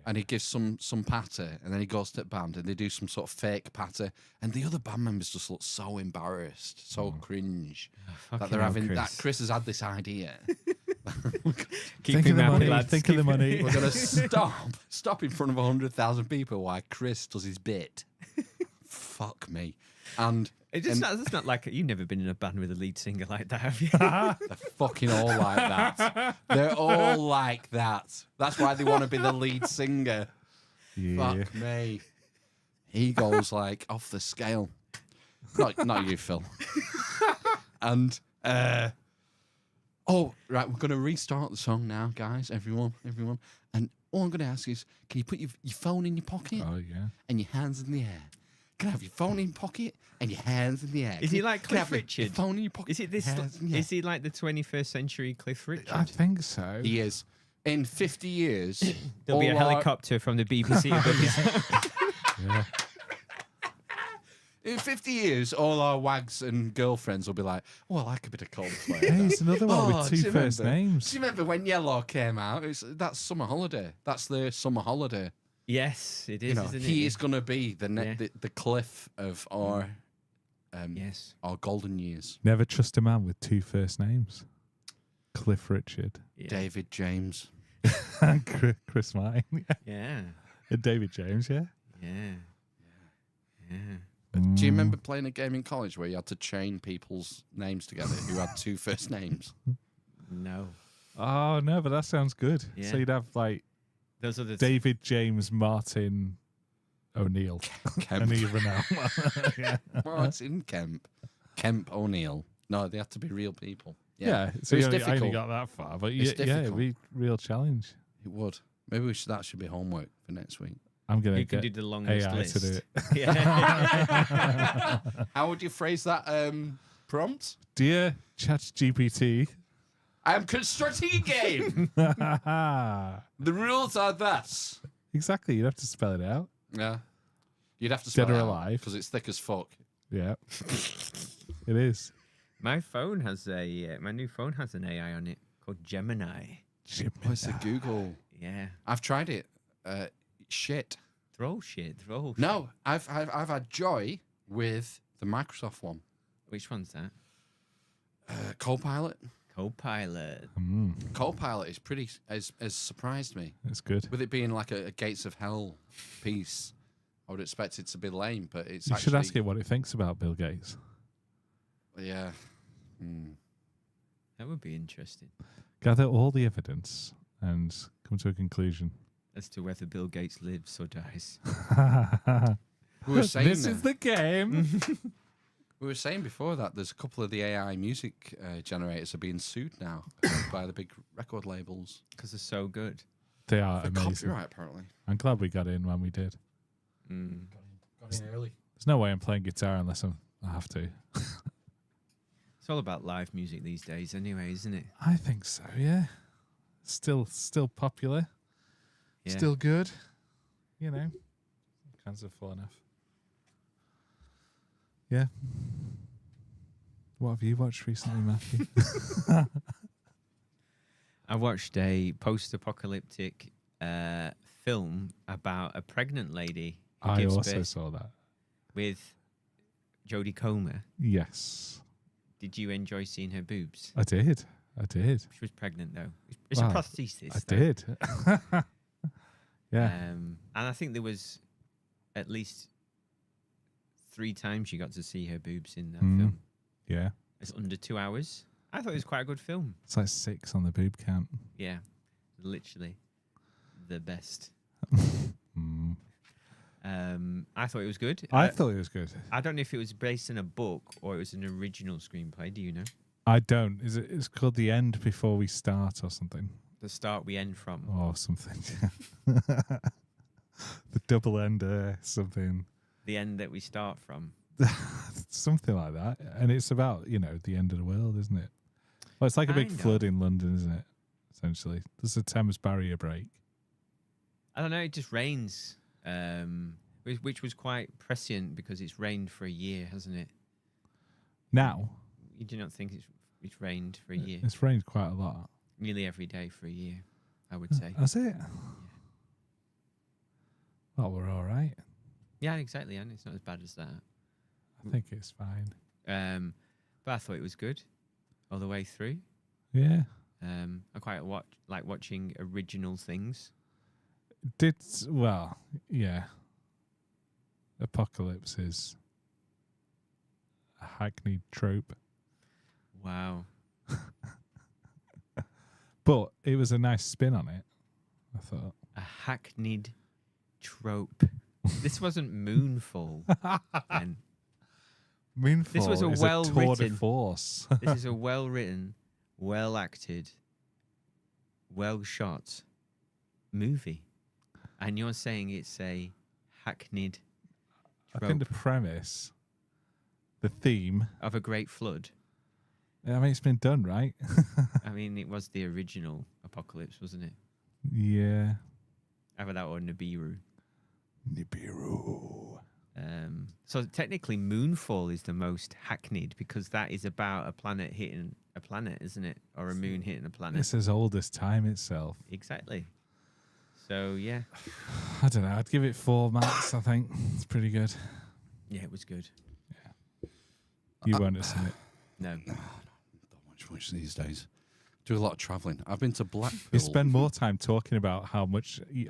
And he gives some patter, and then he goes to the band, and they do some sort of fake patter, and the other band members just look so embarrassed, so cringe that they're having Chris. that. Chris has had this idea. Think of the money. Think of the money. We're gonna stop in front of 100,000 people while Chris does his bit. Fuck me. And It's not like you've never been in a band with a lead singer like that, have you? they're fucking all like that. They're all like that. That's why they want to be the lead singer. Yeah. Fuck me. He goes like off the scale. Not you, Phil. And oh, right, we're gonna restart the song now, guys. Everyone. And all I'm gonna ask is, can you put your phone in your pocket? Oh yeah. And your hands in the air? Can I have your phone in your pocket and your hands in the air? Is he like Can I Cliff have your Richard? phone in your pocket. Is it this? hands in the air? Is he like the 21st century Cliff Richard? I think so. He is. In 50 years, There'll be a all our- helicopter from the BBC above his Yeah. In 50 years, all our wags and girlfriends will be like, "Oh, I like a bit of Coldplay." Hey, it's another one with do two you first remember? names. Do you remember when Yellow came out? That's Summer Holiday. That's the Summer Holiday. Yes, it is. You know, isn't he it? is going to be Yeah. the cliff of our Yes. our golden years. Never trust a man with two first names. Cliff Richard Yeah. David James. and Chris Martin. Yeah. And David James, yeah. Yeah. Yeah. Do you remember playing a game in college where you had to chain people's names together who had two first names? No. Oh no, but that sounds good. Yeah. So you'd have like Those are the David James Martin O'Neill. Kemp. And even now. Yeah. Martin Kemp O'Neill. No, they had to be real people. Yeah, so It's I only difficult. got that far, but It's yeah, it'd difficult. be real challenge. It would. Maybe that should be homework for next week. I'm gonna you can get do the longest AI list. to do it. Yeah. How would you phrase that prompt? Dear ChatGPT, I am constructing a game. The rules are thus. exactly. You'd have to spell it out. Yeah. You'd have to spell Dead or it alive. because it's thick as fuck. Yeah, it is. My phone has my new phone has an AI on it called Gemini. Oh, it's a Google. Yeah. I've tried it. Shit. Throw shit. No, I've had joy with the Microsoft one. Which one's that? Copilot. Copilot. Copilot is pretty has surprised me. It's good. With it being like a Gates of Hell piece, I would expect it to be lame, but it's You actually, should ask it what it thinks about Bill Gates. Yeah. That would be interesting. Gather all the evidence and come to a conclusion. As to whether Bill Gates lives or dies. We were saying This is the game. we were saying before that there's a couple of the AI music generators are being sued now by the big record labels. Because they're so good. They are For amazing. copyright, apparently. I'm glad we got in when we did. Got in early. There's no way I'm playing guitar unless I have to. It's all about live music these days anyway, isn't it? I think so, yeah. Still popular. Yeah. Still good. You know. Kinds of fun enough. Yeah. What have you watched recently, Matthew? I watched a post-apocalyptic film about a pregnant lady who I gives also birth saw that. with Jodie Comer. Yes. Did you enjoy seeing her boobs? I did. She was pregnant though. It's Wow. a prosthesis. I though. did. Yeah. And I think there was at least 3 times you got to see her boobs in that film. Yeah. It's under 2 hours. I thought it was quite a good film. It's like 6 on the boob count. Yeah, literally the best. Mm. I thought it was good. I thought it was good. I don't know if it was based on a book or it was an original screenplay. Do you know? I don't. It's called The End Before We Start or something. The start we end from. Or something. The double end something. The end that we start from. Something like that. And it's about, the end of the world, isn't it? Well, it's like a big Kind of. flood in London, isn't it? Essentially. There's a Thames barrier break. I don't know. It just rains, which was quite prescient because it's rained for a year, hasn't it? Now, You do not think it's It's rained for a year. It's rained quite a lot. Nearly every day for a year, I would say. Has it? Well, we're all right. Yeah, exactly. And it's not as bad as that. I think it's fine. But I thought it was good all the way through. Yeah. I quite like watching original things. Yeah. Apocalypse is a hackneyed trope. Wow. But it was a nice spin on it, I thought. A hackneyed trope. This wasn't Moonfall. And Moonfall This was a is a tour de well-written- force. this is a well-written, well-acted, well-shot movie. And you're saying it's a hackneyed I trope think the premise, the theme, of a great flood. I mean, it's been done, right? I mean, it was the original Apocalypse, wasn't it? Yeah. Either that or Nibiru. Nibiru. So technically, Moonfall is the most hackneyed because that is about a planet hitting a planet, isn't it? Or a moon hitting a planet. It's as old as time itself. Exactly. So yeah, I don't know. I'd give it 4 marks, I think. It's pretty good. yeah, it was good. You won't have seen it. No, Don't watch much these days. Do a lot of travelling. I've been to Blackpool. You spend more time talking about how much you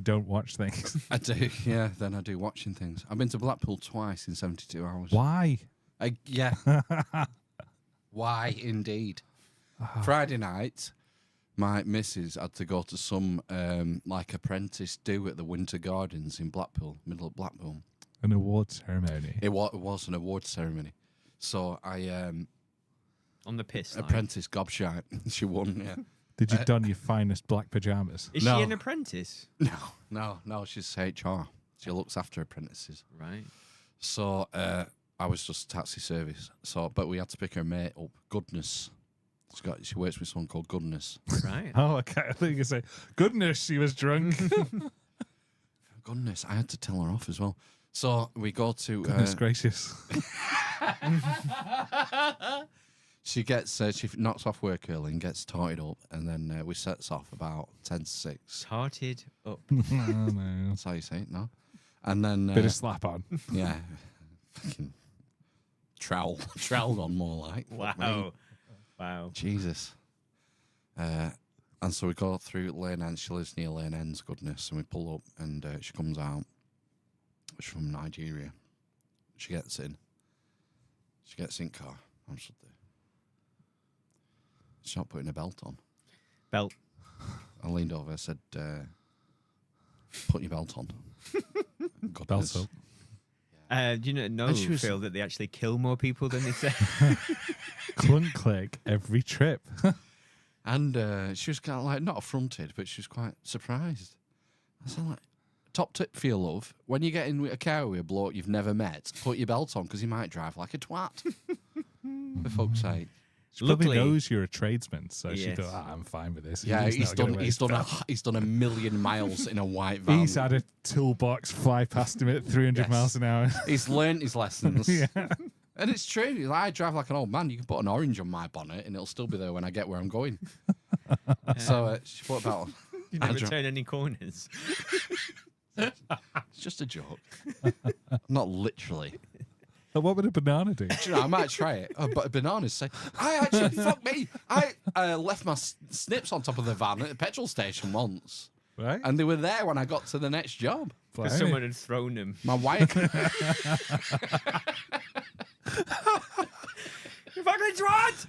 don't watch things. I do, yeah, than I do watching things. I've been to Blackpool twice in 72 hours. Why? Yeah. Why, indeed. Friday night, my missus had to go to some, apprentice do at the Winter Gardens in Blackpool, middle of Blackpool. An award ceremony. It was an award ceremony. So I, on the piss line. apprentice gobshite. She won, yeah. Did you don your finest black pajamas? Is No. she an apprentice? No, she's HR. She looks after apprentices. Right. So I was just taxi service. But we had to pick her mate up. Goodness. She works with someone called Goodness. Right. Oh, okay. I think you say, goodness, she was drunk. Goodness, I had to tell her off as well. So we go to. Goodness gracious. She knocks off work early and gets tarted up, and then we sets off about 10 to 6. Tarted up. Oh, no. That's how you say it, no? And then Bit of slap on. yeah, fucking trowel on more like. Fuck me. Wow. Wow. Jesus. And so we go through Lane End. She lives near Lane End's, Goodness, and we pull up, and she comes out. She's from Nigeria. She gets in. She gets in car. I'm stood there. She's not putting a belt on. Belt. I leaned over. I said, "Put your belt on." Belt up. Do you know And she was- Phil, that they actually kill more people than they say? Clunk click every trip. And she was kind of like not affronted, but she was quite surprised. I said, like, top tip for your love: when you get in with a car with a bloke you've never met, put your belt on because he might drive like a twat. For fuck's sake. She probably Luckily- knows you're a tradesman, so she Yes. thought, I'm fine with this. Yeah, He's not gonna waste belt. he's done a million miles in a white van. He's had a toolbox fly past him at 300 Yes. miles an hour. He's learned his lessons. Yeah. And it's true. I drive like an old man. You can put an orange on my bonnet and it'll still be there when I get where I'm going. So she put a belt on. You I never dri- turn any corners. It's just a joke. Not literally. But what would a banana do? Do you know, I might try it. But bananas say, I actually, fuck me. I left my snips on top of the van at the petrol station once. Right? And they were there when I got to the next job. Because Blimey. someone had thrown them. My wire. You fucking twat!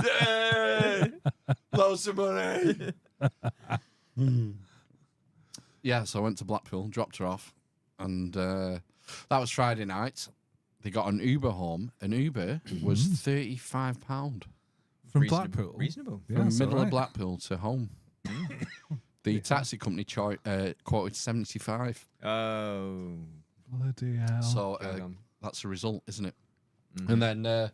Yeah. Loads of money. Yeah, so I went to Blackpool, dropped her off, and that was Friday night. They got an Uber home. An Uber was £35 From Reasonable. Blackpool. Reasonable. Yeah, from that's middle all of right. Blackpool to home. The taxi company quoted 75. Oh. Bloody hell. So Going on. that's the result, isn't it? And then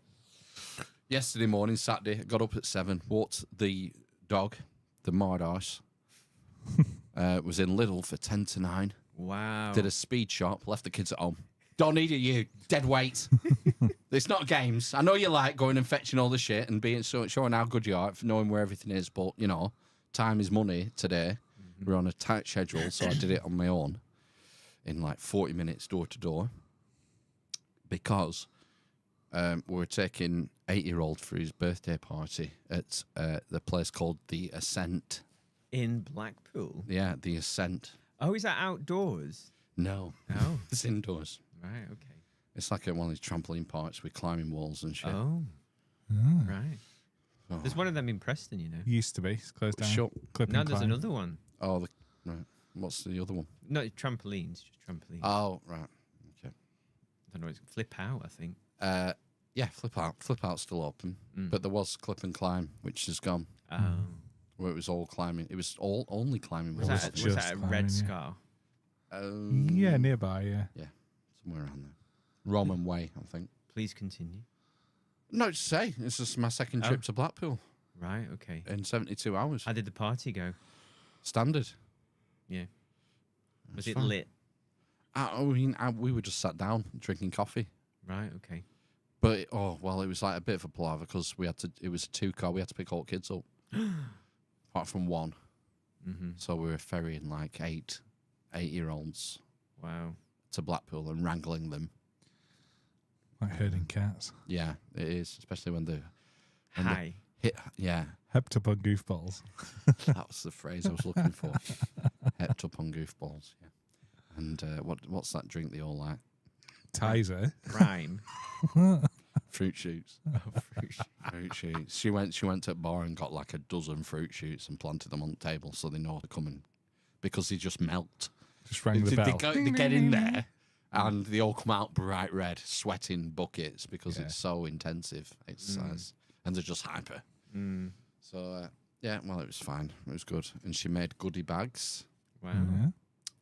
yesterday morning, Saturday, I got up at 7, walked the dog, the Mardarse. Was in Lidl for 10 to 9. Wow. Did a speed shop, left the kids at home. Don't need it, you dead weight. It's not games. I know you like going and fetching all the shit and being showing how good you are at knowing where everything is, but you know, time is money today. We're on a tight schedule, so I did it on my own in like 40 minutes door to door because we were taking 8-year-old for his birthday party at the place called The Ascent. In Blackpool. Yeah, The Ascent. Oh, is that outdoors? No. Oh. It's indoors. Right, okay. It's like one of these trampoline parks with climbing walls and shit. Oh. Ah. Right. Oh. There's one of them in Preston, you know. Used to be. It's closed down. Shut. Clip Now and there's climb. another one. Oh, right. What's the other one? No, trampolines, just trampolines. Oh, right. Okay. I don't know, it's Flip Out, I think. Yeah, Flip Out. Flip Out's still open. Mm. But there was Clip and Climb, which is gone. Oh. Where it was all climbing. It was all only climbing. Was walls. that, just was that a climbing, Red yeah. Scar? Yeah, nearby, yeah. Somewhere around there. Roman Way, I think. Please continue. No, to say. This is my second trip to Blackpool Right, okay. in 72 hours. How did the party go? Standard. Yeah. Was It's it fine. lit? I mean, we were just sat down drinking coffee. Right, okay. But, it was like a bit of a palaver because it was a 2-car. We had to pick all kids up. Apart from one. Mm-hmm. So we were ferrying like 8-year-olds Wow. to Blackpool and wrangling them. Like herding cats. Yeah, it is, especially when they Hi. hit. Yeah, Hepped up on goofballs. that was the phrase I was looking for. Hepped up on goofballs. Yeah. And what's that drink they all like? Tizer. Rhyme. Fruit shoots. Oh, Fruit shoots. She went to the bar and got like a dozen fruit shoots and planted them on the table so they know they're coming because they just melt. Just rang the bell. They get in there and they all come out bright red, sweating buckets because Yeah. it's so intensive. It's and they're just hyper. Mm. So yeah, well, it was fine. It was good. And she made goodie bags. Wow. Yeah.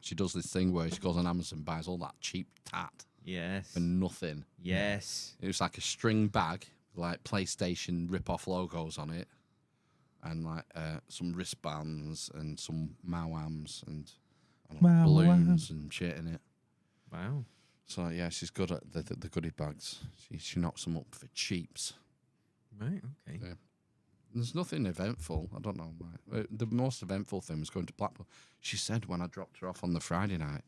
She does this thing where she goes on Amazon and buys all that cheap tat Yes. for nothing. Yes. It was like a string bag with like PlayStation rip-off logos on it, and like some wristbands and some Mawams and Wow, balloons and shit in it. Wow. So yeah, she's good at the goodie bags. She knocks them up for cheaps. Right, okay. Yeah. There's nothing eventful. I don't know why. The most eventful thing was going to Blackpool. She said when I dropped her off on the Friday night,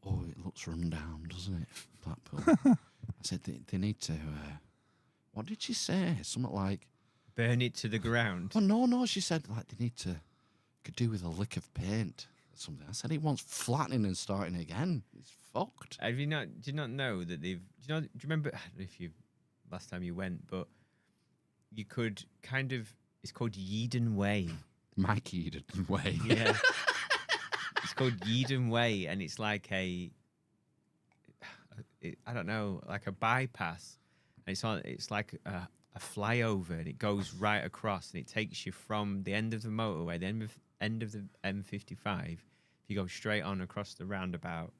"Oh, it looks run down, doesn't it, Blackpool?" I said they need to. What did she say? Something like, Burn it to the ground. "Oh no." She said like they need to could do with a lick of paint or something. I said it wants flattening and starting again. It's fucked. Have you not? Do you not know that they've? Do you remember? I don't know if you last time you went, but you could kind of. It's called Yeadon Way. Mike Eden way. Yeah. It's called Yeadon Way, and it's like I don't know, like a bypass. And it's like a flyover, and it goes right across, and it takes you from the end of the motorway, the end of the M55. If you go straight on across the roundabout,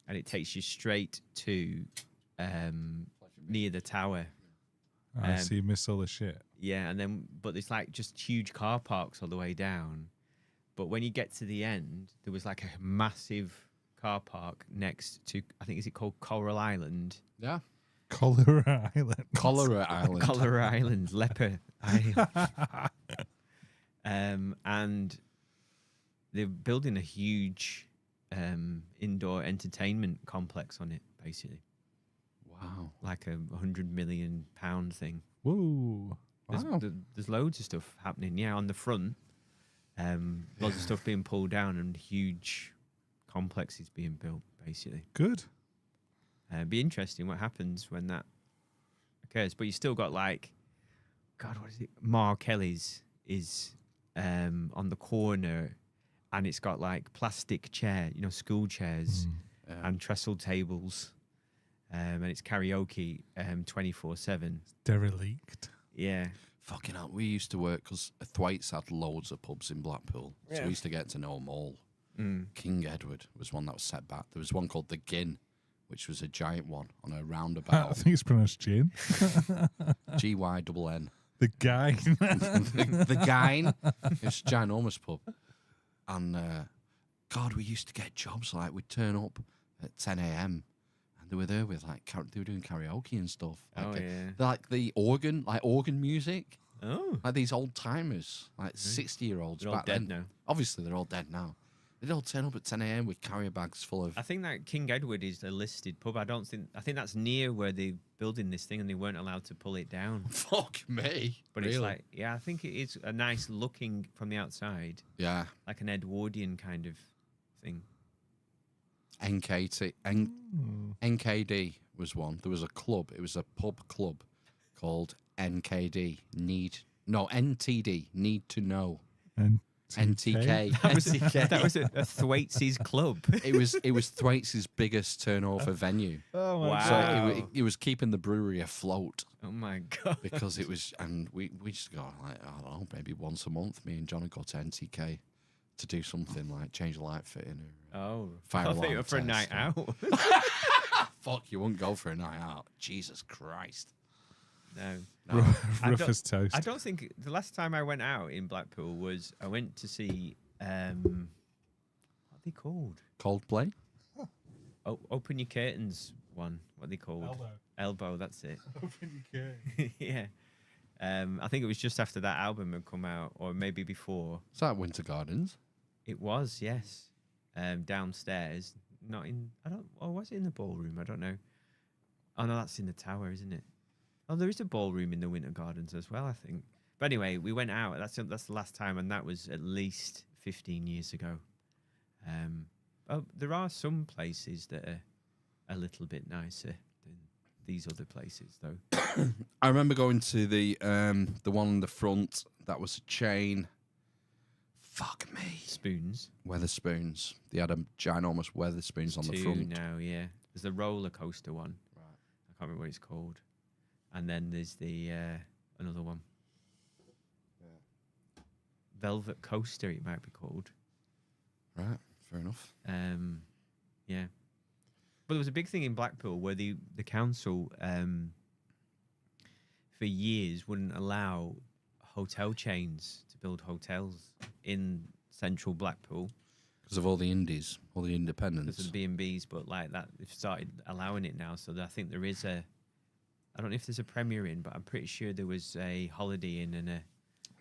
and it takes you straight to near the tower. I see you miss all the shit. Yeah, and then but it's like just huge car parks all the way down. But when you get to the end, there was like a massive car park next to, I think, is it called Coral Island? Yeah. Cholera Island. Cholera Island. Cholera Island, Leper Island. And they're building a huge indoor entertainment complex on it, basically. Wow. Like a £100 million thing. Woo. Wow. There's loads of stuff happening. Yeah, on the front, loads of stuff being pulled down and huge complexes being built, basically. Good. It'd be interesting what happens when that occurs. But you still got like, God, what is it? Mar Kelly's is on the corner, and it's got like plastic chair, school chairs and trestle tables, and it's karaoke 24/7. Derelict. Yeah. Fucking hell. We used to work because Thwaites had loads of pubs in Blackpool. So we used to get to know them all. King Edward was one that was set back. There was one called the Gin, which was a giant one on a I roundabout. think it's pronounced gin. GYNN. The guy. the Gyn. It's a ginormous pub. And, God, we used to get jobs like we'd turn up at 10 a.m. and they were there with like they were doing karaoke and stuff. Like, Oh, yeah. like the organ music. Oh. Like these old timers, like 60-year-olds They're all back dead then. now. Obviously, they're all dead now. They'd all turn up at 10 a.m. with carrier bags full of. I think that King Edward is a listed pub. I think that's near where they're building this thing and they weren't allowed to pull it down. Fuck me. But Really? it's like, yeah, I think it is a nice looking from the outside, Yeah. like an Edwardian kind of thing. NKD was one. There was a club. It was a pub club called NKD. NTD. Need to know. And NTK. That was NTK. a Thwaites' club. It was Thwaites' biggest turnover venue. Oh my Wow. So it was keeping the brewery afloat Oh my god! because it was, and we just go like, I don't know, maybe once a month. Me and John would go to NTK to do something like change a light fitting or Oh, fire I thought alarm you were for a test night out. fuck, you wouldn't go for a night out. Jesus Christ. No, No. I Rough don't- as toast. I don't think the last time I went out in Blackpool was I went to see what are they called? Coldplay? Open Your Curtains one. What are they called? Elbow. That's it. Open your curtain. Yeah. I think it was just after that album had come out, or maybe before. Is that Winter Gardens? It was, yes. Downstairs, not in. I don't. Or was it in the ballroom? I don't know. Oh no, that's in the tower, isn't it? Oh, there is a ballroom in the Winter Gardens as well, I think. But anyway, we went out. That's the last time, and that was at least 15 years ago. There are some places that are a little bit nicer than these other places, though. I remember going to the one in the front that was a chain. Fuck me. Spoons. Weatherspoons. They had a ginormous Weatherspoons on the Two front. now, yeah. There's the roller coaster one. Right. I can't remember what it's called. And then there's the another one. Velvet Coaster, it might be called. Right, fair enough. Yeah. But there was a big thing in Blackpool where the council for years wouldn't allow hotel chains to build hotels in central Blackpool Because of all the indies, all the because independents. of the B&Bs, but like that they've started allowing it now. So I think there is I don't know if there's a Premier Inn, but I'm pretty sure there was a Holiday Inn and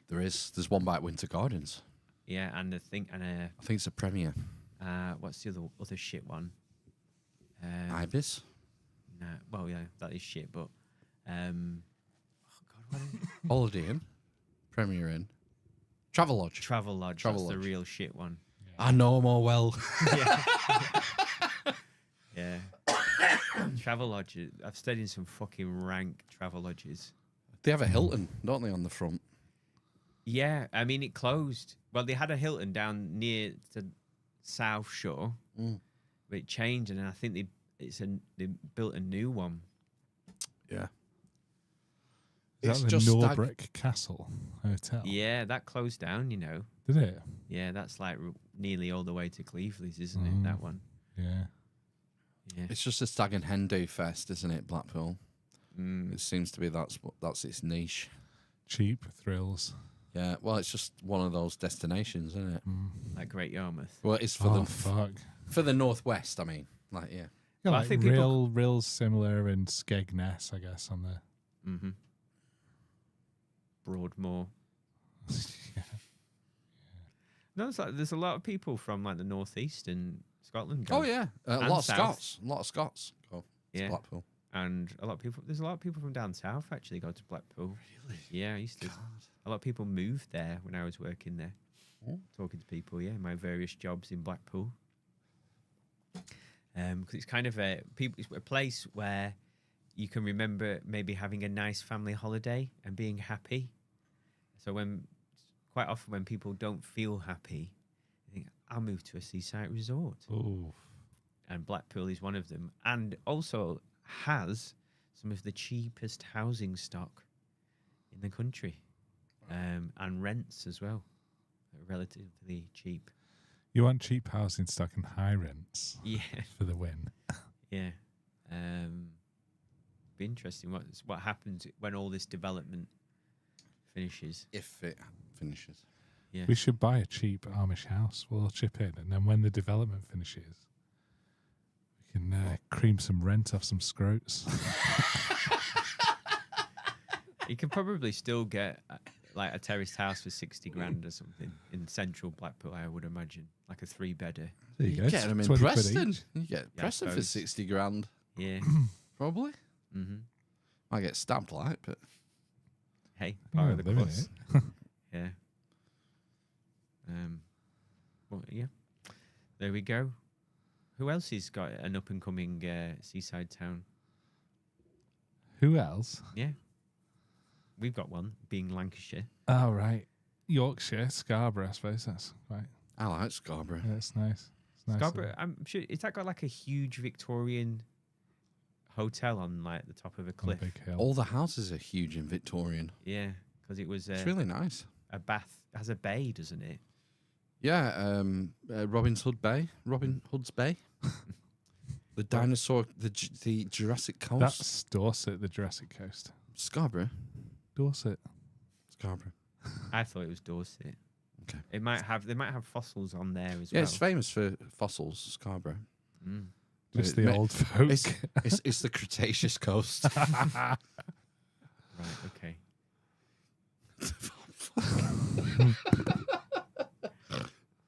There's one by Winter Gardens. and a thing and I think it's a Premier. what's the other shit one? Ibis? Nah, well yeah, that is shit. But oh god, what is it? Holiday Inn. Premier Inn. Travelodge. Travelodge. That's the Travelodge. real shit one. I know more well. Yeah. Travelodge. I've stayed in some fucking rank Travelodges. They have a Hilton, don't they, on the front? Yeah, I mean it closed. Well, they had a Hilton down near the South Shore, but it changed, and I think they built a new one. Yeah. Is that the Norbrick Castle Hotel? Yeah, that closed down. You know. Did it? Yeah, that's like nearly all the way to Cleveland's, isn't it? That one. Yeah. Yeah. It's just a stag and hen do fest, isn't it, Blackpool? Mm. It seems to be that's its niche. Cheap thrills. Yeah, well, it's just one of those destinations, isn't it? Like Great Yarmouth. Well, it's for Oh, fuck. for the Northwest, I mean. Like, yeah. Yeah, Well, I like think people- real similar in Skegness, I guess, on the... Mm-hmm. Broadmoor. Yeah. No, it's like there's a lot of people from like the northeast and Scotland. Oh, go. yeah. A And lot of south. Scots. A lot of Scots go to Yeah. Blackpool. And a lot of people. There's a lot of people from down south actually go to Blackpool. Really? Yeah, I used to. A lot of people moved there when I was working there, talking to people. Yeah, my various jobs in Blackpool. Because it's kind of it's a place where you can remember maybe having a nice family holiday and being happy. So quite often when people don't feel happy, they think I'll move to a seaside resort. Oh, And Blackpool is one of them, and also has some of the cheapest housing stock in the country, and rents as well, relatively cheap. you want cheap housing stock and high rents Yeah, for the win. yeah. Be interesting what happens when all this development finishes. If it finishes. Yeah, We should buy a cheap Amish house. We'll chip in, and then when the development finishes, we Can cream some rent off some scrotes. You could probably still get like a terraced house for 60 grand or something in central Blackpool, I would imagine. Like a 3-bedder. There you go. get them in 20 quid Preston. each. You get Yeah, I Preston for suppose. 60 grand, Yeah. probably. Mm-hmm. I get stabbed like, but Hey, part of Yeah, the living course. it. Yeah. Well, yeah. There we go. Who else has got an up and coming seaside town? Who else? Yeah. We've got one, being Lancashire. Oh, right. Yorkshire, Scarborough, I suppose. That's right. I like Scarborough. Yeah, it's nice. It's nice. Scarborough, I'm sure, is that got like a huge Victorian hotel on like the top of a On a cliff? big hill. All the houses are huge in Victorian. Yeah, because it was It's really nice. a bath, has a bay, doesn't it? Yeah, Robin Hood's Bay. The dinosaur, the Jurassic Coast. That's Dorset, the Jurassic Coast. Scarborough. Dorset. Scarborough. I thought it was Dorset. Okay. They might have fossils on there as Yeah, well. it's famous for fossils, Scarborough. Mm. Just It the ma- old folk. It's the Cretaceous coast. Right, okay.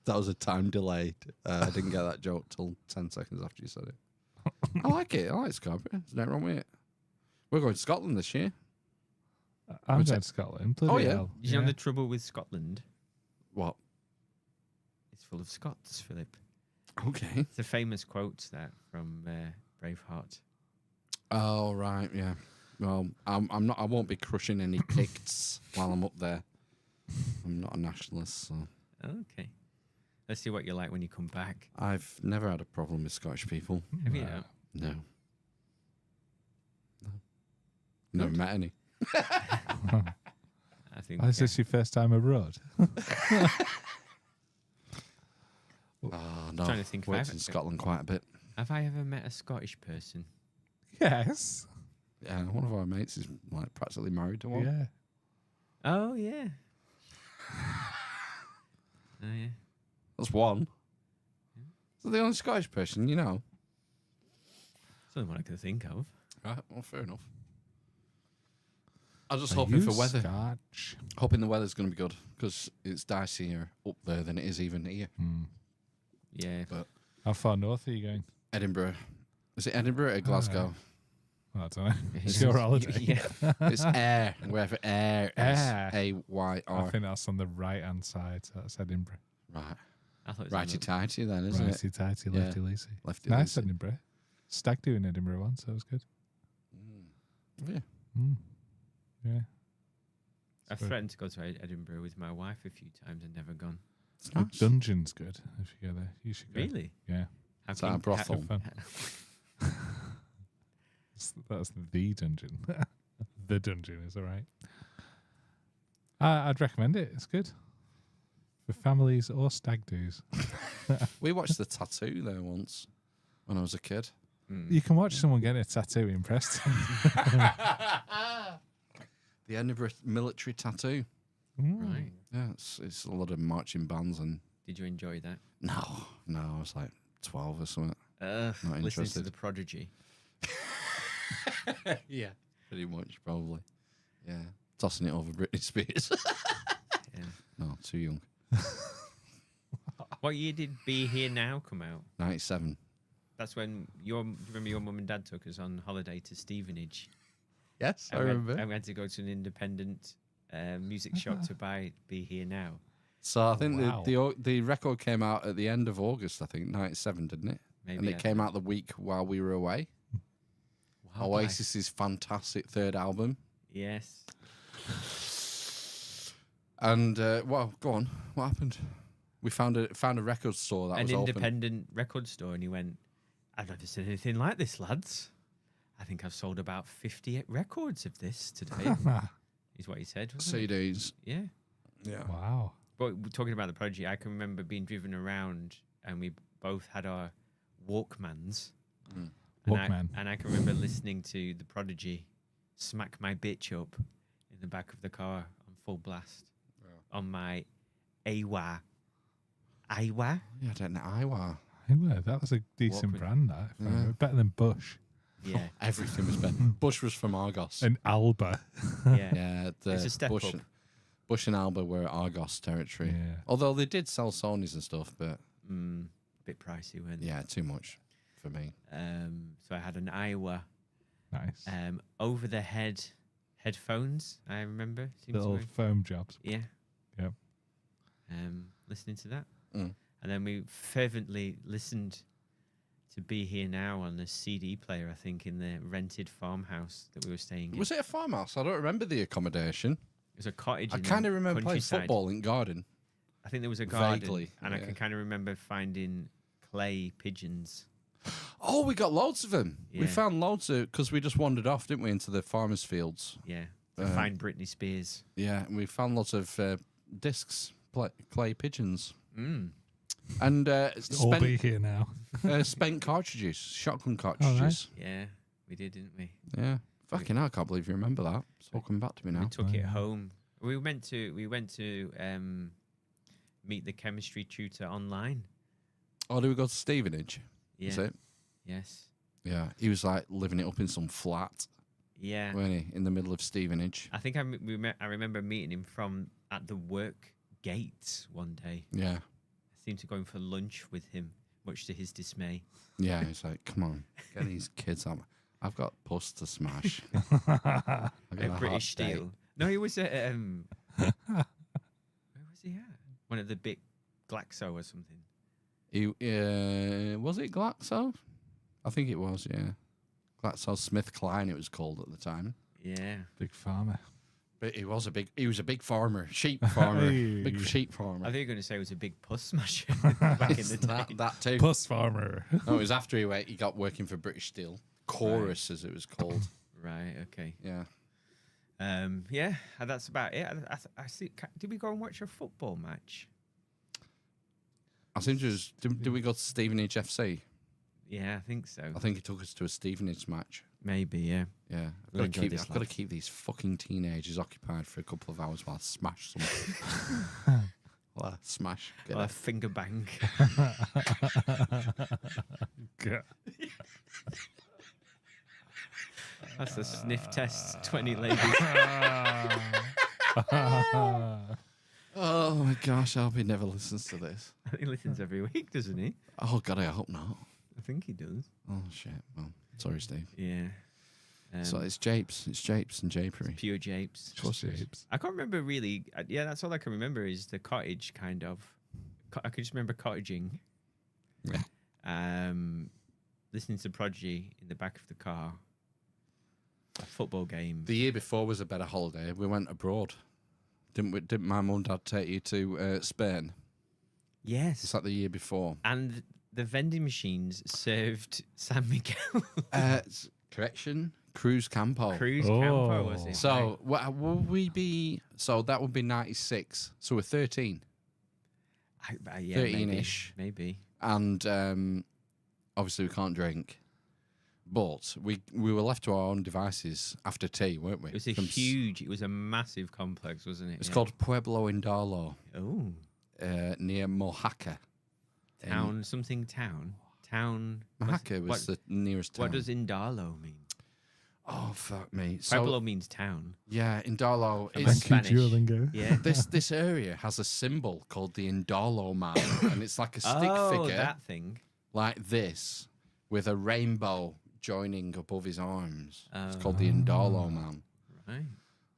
That was a time delayed. I didn't get that joke till 10 seconds after you said it. I like it. I like Scarborough. There's nothing wrong with it. We're going to Scotland this year. I'm What's going it? to Scotland. Bloody yeah. hell. You know the trouble with Scotland? What? It's full of Scots, Philip. Okay. It's a famous quote that from Braveheart. Oh, right. Yeah. Well, I'm not. I won't be crushing any Picts while I'm up there. I'm not a nationalist, so Okay. Let's see what you're like when you come back. I've never had a problem with Scottish people. Have you? Wow. No. Never met any. I think. Is this your first time abroad? Oh, no. Trying to think if Worked I've- in Scotland quite a bit. Have I ever met a Scottish person? Yes. Yeah, one of our mates is like practically married to one. Yeah. Oh yeah. Oh yeah. That's one. So the only Scottish person, you know. It's the only one I can think of. Right, well, fair enough. I was just Are hoping you for weather. Scotch? Hoping the weather's going to be good because it's dicier up there than it is even here. Hmm. Yeah. How far north are you going? Edinburgh. Is it Edinburgh or Glasgow? I don't know. It's Yeah. your holiday. Yeah. It's Ayr. Wherever Ayr is. Ayr. I Ayr. think that's on the right hand side. So that's Edinburgh. Right. I thought it was on Righty the- tighty then, isn't it? Righty tighty, Yeah. lefty lacy. Lefty Nice loosey. Edinburgh. Stag do in Edinburgh once, so it was good. Yeah. Mm. Yeah. I've Sorry. threatened to go to Edinburgh with my wife a few times and never gone. It's The nice. dungeon's good if you go there. You should go. Really? Yeah. How It's like a can- brothel. Have fun. That's the dungeon. The dungeon is all right. I'd recommend it. It's good for families or stag do's. We watched The Tattoo there once when I was a kid. Mm. You can watch someone get a tattoo in Preston. The Edinburgh military tattoo. Right. Yeah, it's a lot of marching bands and Did you enjoy that? no, I was like 12 or something. Not listening to interested. the Prodigy. Yeah, pretty much probably. Yeah, tossing it over Britney Spears. Yeah. No, too young. What year did Be Here Now come out? 97. That's when remember your mum and dad took us on holiday to Stevenage. Yes, And we had to go to an independent music shop to buy Be Here Now. So I think Wow. the record came out at the end of August. I think 97, didn't it? Maybe And it came out the week while we were away. Wow, Oasis's fantastic third album. Yes. And well, go on. What happened? We found a record store that An was open. independent record store, and he went, "I've never seen anything like this, lads. I think I've sold about 58 records of this today." Is what he said. Wasn't it? CDs. Yeah. Yeah. Wow. But we're talking about the Prodigy, I can remember being driven around, and we both had our Walkmans. Mm. Walkman. And I can remember listening to the Prodigy smack my bitch up in the back of the car on full blast on my AWA. AWA? Yeah, I don't know. Iowa. They were. That was a decent Walkman. brand. That if I remember. Better than Bush Yeah, Everything was better. Bush was from Argos. and Alba. yeah. Yeah, It's a step Bush, up. Bush and Alba were Argos territory. Yeah. Although they did sell Sonys and stuff, but Bit pricey, weren't they? yeah, too much for me. So I had an Iowa Nice. over the head headphones. I remember. Seems Little to be- foam jobs. Yeah. Yep. Listening to that. Mm. And then we fervently listened to Be Here Now on the CD player, I think, in the rented farmhouse that we were staying in. Was it a farmhouse? I don't remember the accommodation. It was a cottage. I in kind the of remember playing countryside. football in garden. I think there was a garden. Vaguely, And I yeah. can kind of remember finding clay pigeons. Oh, we got loads of them. We Yeah. found loads of because we just wandered off, didn't we, into the farmers' fields? Yeah. To find Britney Spears. Yeah, and we found lots of discs, clay pigeons, Mm. and All be here now. spent cartridges, shotgun nice. cartridges. Yeah, we did, didn't we? Yeah, fucking hell, I can't believe you remember that. It's all coming back to me We now. took it home. We went to meet the chemistry tutor online. Oh, do we go to Stevenage? Yeah. Is it? Yes. Yeah, he was like living it up in some flat, Yeah. weren't he, in the middle of Stevenage? I think I remember meeting him at the work gate one day. Yeah, I seemed to go in for lunch with him, much to his dismay. yeah. He's like, come on, get these kids out. I've got puss to smash. I've got At a British hot date. Steel. No, he was at where was he at? One of the big Glaxo or something. Was it Glaxo? I think it was, yeah. GlaxoSmithKline it was called at the time. Yeah. Big farmer. But he was a big farmer, sheep farmer, Hey. big sheep farmer. I think you're going to say he was a big puss smasher back in the day. that too. Puss farmer. No, it was after he got working for British Steel. Chorus, as it was called. Right, okay. Yeah. Yeah, and that's about it. I see. Did we go and watch a football match? I think it was, did we go to Stevenage FC? Yeah, I think so. I think he took us to a Stevenage match. Maybe, yeah. Yeah. We'll enjoy this, I've got to lads. keep these fucking teenagers occupied for a couple of hours while I smash something. Well, smash. Get Or a it. finger bang. Yeah. That's a sniff test. 20 ladies. Oh my gosh, I hope he never listens to this. He listens every week, doesn't he? Oh God, I hope not. I think he does. Oh shit. Well, sorry, Steve. Yeah. So it's japes and japery. Pure japes. Of course it is. Shapes. I can't remember really. Yeah, that's all I can remember is the cottage kind of. I can just remember cottaging. Yeah. Listening to Prodigy in the back of the car. A football game. The year before was a better holiday. We went abroad. Didn't my mum and dad take you to Spain? Yes. It's like the year before. And the vending machines served San Miguel. Correction, Cruz Campo. Cruz Campo, was Oh. it? So what would we be? So that would be 96. So we're 13, Yeah, 13-ish. Maybe. and obviously we can't drink. But we were left to our own devices after tea, weren't we? It was it was a massive complex, wasn't it? It's Yeah. called Pueblo Indalo, Oh, near Mojaca. town, something town. Town. Mojaca was the nearest town. What does Indalo mean? Oh fuck me! So Pueblo means town. yeah, Indalo Am I is Thank you, Spanish. Duolingo. Yeah. this area has a symbol called the Indalo man, and it's like a stick Oh, figure that thing. like this with a rainbow joining above his arms. It's called the Indalo man. Right.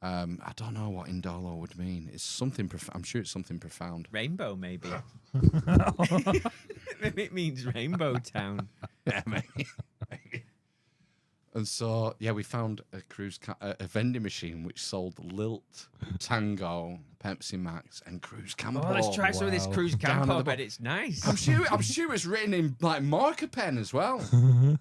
I don't know what Indalo would mean. It's something. I'm sure it's something profound. Rainbow, maybe. It means Rainbow Town. Yeah, mate. And so, yeah, we found a vending machine which sold Lilt, Tango, Pepsi Max, and Cruz Campo. Oh, let's try some of this wow. Cruz Down at Campo. I the bet it's nice. I'm sure it's written in like marker pen as well.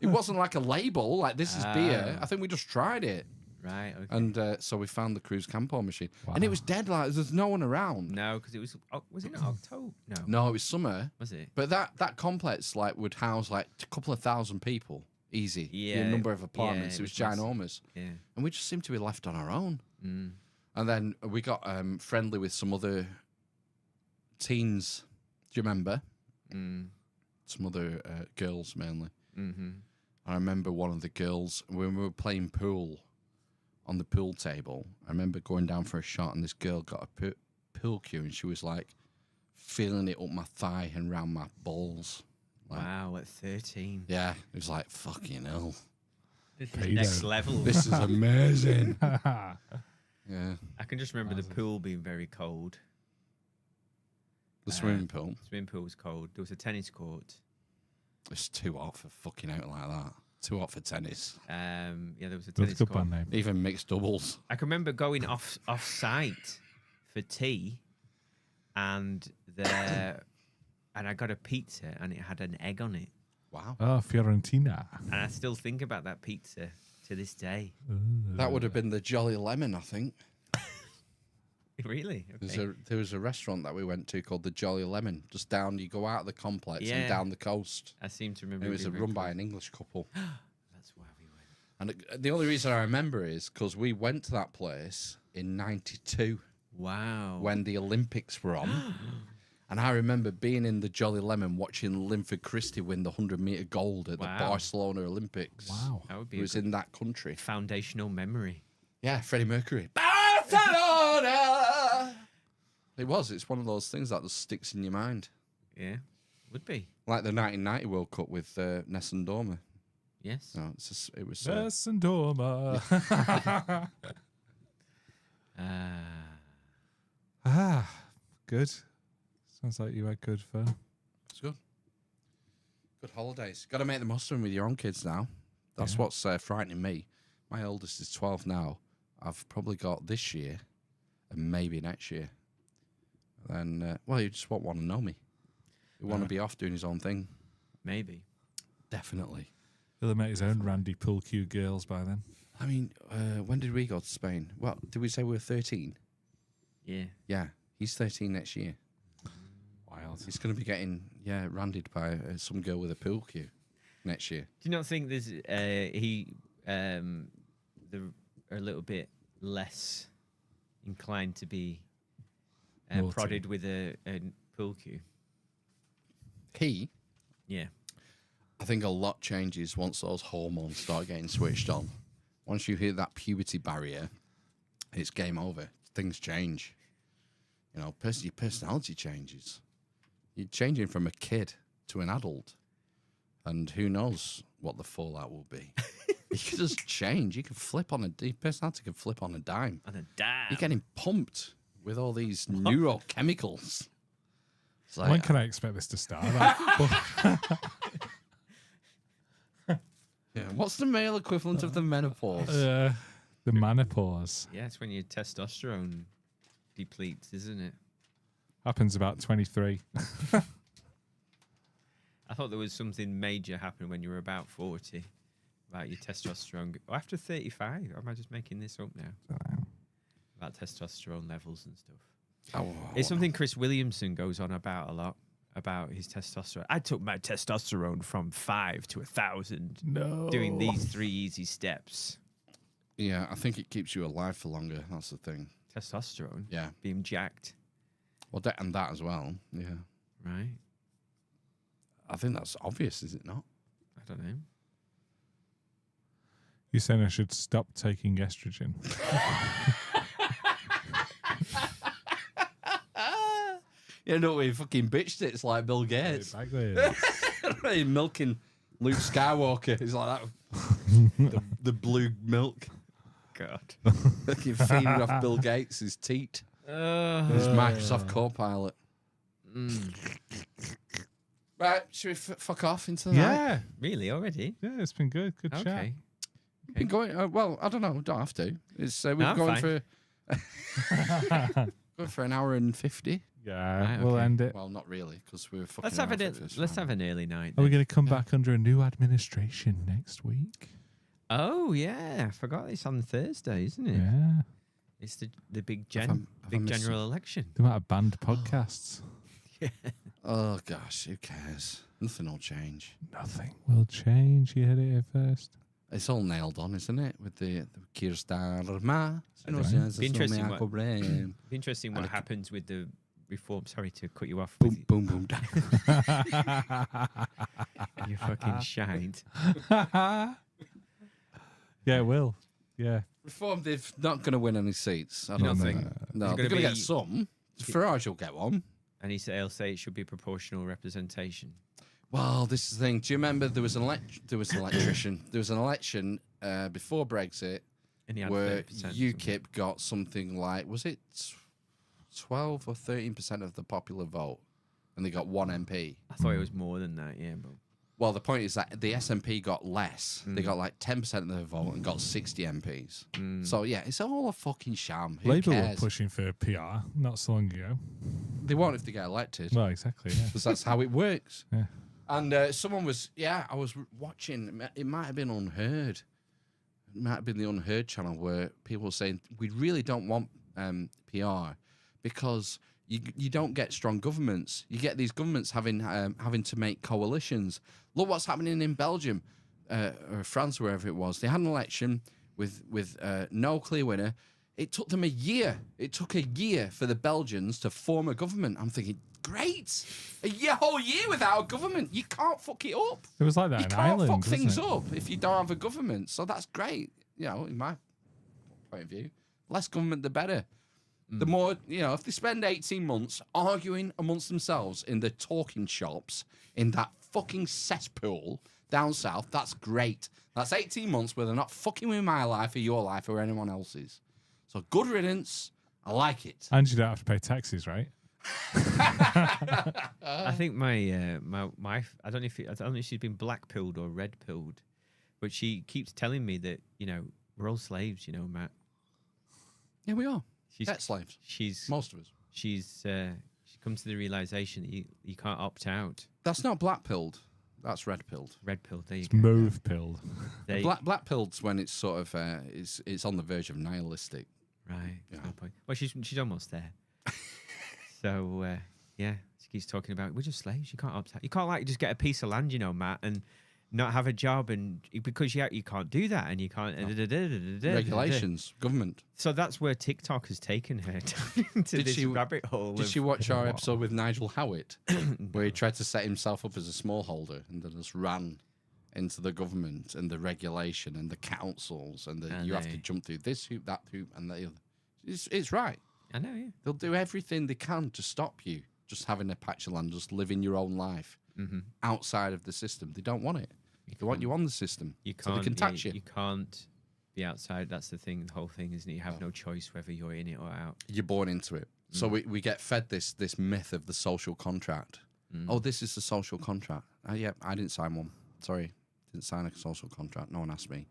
It wasn't like a label, like this is beer. I think we just tried it. Right, okay. And so we found the Cruz Campo machine. And it was dead, like there's no one around. No, because it was it not October? No. No, it was summer. Was it? But that complex like would house like a couple of thousand people. Easy. Yeah, The number of yeah, apartments. it it was was massive. ginormous. Yeah. And we just seemed to be left on our own. Mm. And then we got friendly with some other teens. Do you remember? Mm. some other girls mainly. Mm-hmm. I remember one of the girls, when we were playing pool on the pool table, I remember going down for a shot and this girl got a pool cue and she was like feeling it up my thigh and round my balls. Like, Wow, at 13. yeah, it was like, fucking hell. This is Pedo. next level. This is amazing. yeah. I can just remember the pool being very cold. The swimming pool. Swimming pool was cold. There was a tennis court. It's too hot for fucking out like that. Too hot for tennis. Yeah, there was a That's a tennis good court. band name. Even mixed doubles. I can remember going off site for tea, and I got a pizza and it had an egg on it, Wow. Oh, Fiorentina. and I still think about that pizza to this day. That would have been the Jolly Lemon, I think. Really? Okay. There was a restaurant that we went to called the Jolly Lemon. Just down, you go out of the complex Yeah. and down the coast. I seem to remember. It was being very run by cool. an English couple. That's why we went. And the only reason I remember is because we went to that place in '92 Wow. when the Olympics were on. And I remember being in the Jolly Lemon watching Linford Christie win the 100-meter gold at Wow. the Barcelona Olympics. Wow. That would It be a was good in that country. foundational memory. Yeah, Freddie Mercury. Barcelona! It was. It's one of those things that just sticks in your mind. Yeah, would be. Like the 1990 World Cup with Ness and Dormer. Yes. No, it's just, it was... Yes, and Dorma. Good. Sounds like you had good fun. It's good. Good holidays. Got to make the most of them with your own kids now. That's Yeah. what's frightening me. My oldest is 12 now. I've probably got this year and maybe next year. Then, well, you just won't want to know me. You want to be off doing his own thing. Maybe. Definitely. He'll have met his own Randy Pool Cue girls by then. I mean, when did we go to Spain? Well, did we say we were 13? Yeah. Yeah, he's 13 next year. Wild. He's going to be getting, randied by some girl with a pool cue next year. Do you not think there's they're a little bit less inclined to be Naughty. prodded with a pool cue? He, Yeah. I think a lot changes once those hormones start getting switched on. Once you hit that puberty barrier, it's game over. Things change. You know, your personality changes. You're changing from a kid to an adult. And who knows what the fallout will be. You can just change. You can flip on your personality can flip on a dime. On a dime. You're getting pumped with all these neurochemicals. It's like, When can I expect this to start? yeah, what's the male equivalent of the menopause? The menopause Yeah, it's when your testosterone depletes, isn't it? happens about 23. I thought there was something major happening when you were about 40 about your testosterone. Or after 35, or am I just making this up now? About testosterone levels and stuff. Oh, It's something Chris Williamson goes on about a lot, about his testosterone. I took my testosterone from 5 to 1,000 No. doing these 3 easy steps. yeah, I think it keeps you alive for longer. That's the thing. Testosterone? Yeah. Being jacked, Well, and that as well. Yeah. right? I think that's obvious, is it not? I don't know. You saying I should stop taking estrogen? Yeah, no, we fucking bitched it. It's like Bill Gates. Exactly. He's milking Luke Skywalker. He's like that. the blue milk. God. Fucking feeding off Bill Gates' his teat. His Microsoft Copilot. Right, should we fuck off into the night? Yeah. Really, already? Yeah, it's been good. Good chat. Okay. Been going, well, I don't know. We don't have to. It's we've No, going fine. for an hour and 50. Yeah, Right, we'll okay. end it. Well, not really, because we were fucking Let's have around an for the first let's round. have an early night. Are we then. going to come back under a new administration next week? Oh yeah, I forgot it's on Thursday, isn't it? Yeah. It's the big Have I big missed general election. They might have banned podcasts. Oh gosh, who cares? Nothing will change. Nothing will change. You heard it here first. It's all nailed on, isn't it? With the Keir Starmer. Be interesting what happens with the reform. Sorry to cut you off. Boom, boom, boom, down. You fucking shite. Yeah, it will. Yeah. Reform, they're not going to win any seats. I You don't don't think. think? No, There's they're gonna going to get be- some. Farage will get one. And he'll say it should be proportional representation. Well, this is the thing. Do you remember there was an electrician? There was an election before Brexit And he had where 30% UKIP got something like, was it 12 or 13% of the popular vote, and they got one MP. I thought it was more than that. Yeah, but Well, the point is that the SNP got less. They got like 10% of the vote and got 60 MPs. So yeah, it's all a fucking sham. Who Labour were cares? pushing for PR not so long ago. They won't if they get elected. Well, exactly. Yeah. Because that's how it works. Yeah. And someone was, I was watching, it might have been Unheard. It might have been the Unheard channel where people were saying, we really don't want PR because you don't get strong governments. You get these governments having to make coalitions. Look what's happening in Belgium or France, wherever it was. They had an election with no clear winner. It took them a year. It took a year for the Belgians to form a government. I'm thinking, great. A whole year without a government. You can't fuck it up. It was like that You in can't Ireland. fuck wasn't things it? up if you don't have a government. So that's great. In my point of view, less government, the better. The more, if they spend 18 months arguing amongst themselves in the talking shops in that fucking cesspool down south, that's great. That's 18 months where they're not fucking with my life or your life or anyone else's. So good riddance. I like it. And you don't have to pay taxes, right? I think my I don't know if she's been black pilled or red pilled, but she keeps telling me that we're all slaves, Matt. Yeah, we are. She's Pet slaves. She's Most of us. she's come to the realization that you can't opt out. That's not black pilled. That's red pilled. Red pilled. There you It's go. mauve pilled. They- Black pilled's when it's sort of it's on the verge of nihilistic. Right. Yeah. No point. Well, she's almost there. So yeah, she keeps talking about we're just slaves. You can't opt out. You can't just get a piece of land, Matt, and not have a job, and because you can't do that, and you can't Regulations, government. So that's where TikTok has taken her into Did this she- rabbit hole. Did of- you watch our episode with Nigel Howitt, where he tried to set himself up as a smallholder and then just ran into the government and the regulation and the councils and you have to jump through this hoop, that hoop, and the other. It's right. I know, yeah. They'll do everything they can to stop you just having a patch of land, just living your own life outside of the system. They don't want it. They want you on the system. You so can't. they can tax you. You can't be outside. That's the thing. The whole thing, isn't it? You have no choice whether you're in it or out. You're born into it. So we get fed this myth of the social contract. Oh, this is the social contract. Yeah, I didn't sign one. Sorry, didn't sign a social contract. No one asked me.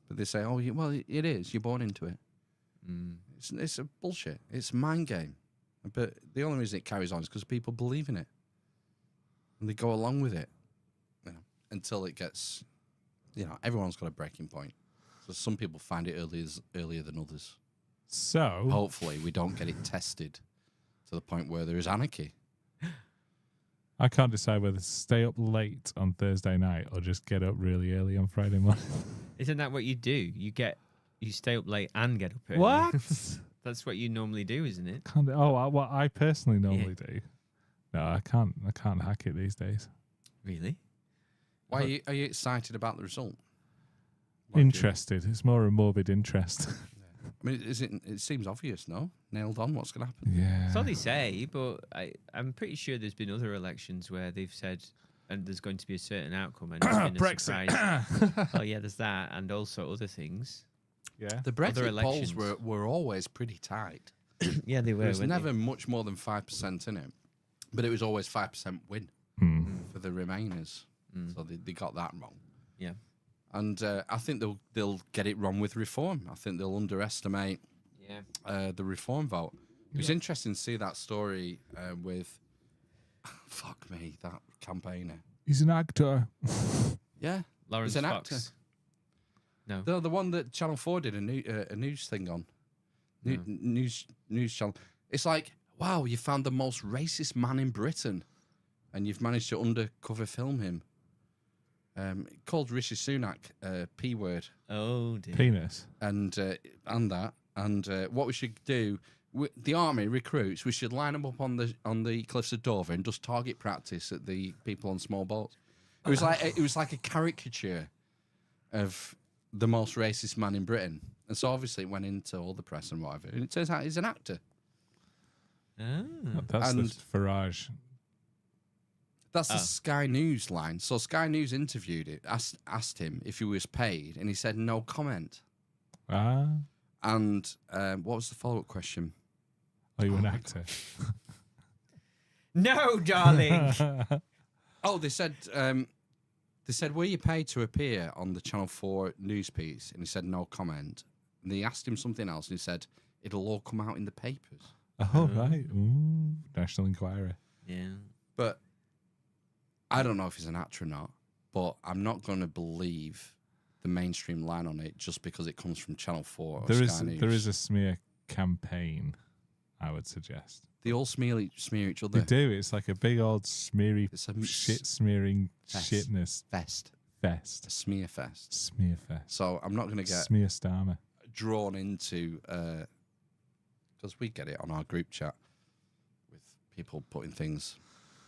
But they say, oh, well, it is. You're born into it. It's a bullshit. It's a mind game. But the only reason it carries on is because people believe in it. And they go along with it. Until it gets, everyone's got a breaking point. So some people find it earlier than others. So Hopefully we don't get it tested to the point where there is anarchy. I can't decide whether to stay up late on Thursday night or just get up really early on Friday morning. Isn't that what you do? You stay up late and get up early. What? That's what you normally do, isn't it? What I personally normally do. No, I can't hack it these days. Really? Why are you excited about the result? Interested. It's more a morbid interest. I mean, it seems obvious, no? Nailed on what's going to happen. Yeah. That's all they say, but I'm pretty sure there's been other elections where they've said, and there's going to be a certain outcome, and it's been a Brexit. surprise. Oh yeah, there's that, and also other things. Yeah. The Brexit polls elections. were always pretty tight. Yeah, they were. There was weren't they? never much more than 5% in it. But it was always 5% win for the Remainers. So they got that wrong. Yeah. And I think they'll get it wrong with reform. I think they'll underestimate the reform vote. It was interesting to see that story with, fuck me, that campaigner. He's an actor. Yeah, Lawrence he's an Fox. actor. No. The one that Channel 4 did a news thing on. News channel. It's like, wow, you found the most racist man in Britain and you've managed to undercover film him. Called Rishi Sunak P-word. Oh dear. Penis. And that. And what we should do the army recruits, we should line them up on the cliffs of Dover and just target practice at the people on small boats. It was like a caricature of the most racist man in Britain, and so obviously it went into all the press and whatever. And it turns out he's an actor. That's And- the Farage. That's the Sky News line. So Sky News interviewed it, asked him if he was paid, and he said no comment. And what was the follow-up question? Are you an actor? No, darling. Oh, they said, were you paid to appear on the Channel 4 news piece? And he said no comment. And they asked him something else, and he said it'll all come out in the papers. Oh, right. Ooh, National Enquirer. Yeah. But I don't know if he's an actor or not, but I'm not going to believe the mainstream line on it just because it comes from Channel 4 or Sky News. There is a smear campaign, I would suggest. They all smear each other. They do. It's like a big old smeary, It's a shit smearing fest. shitness Fest. fest. A smear fest. Smear fest. So I'm not going to get Smear Starmer. drawn into, because we get it on our group chat with people putting things,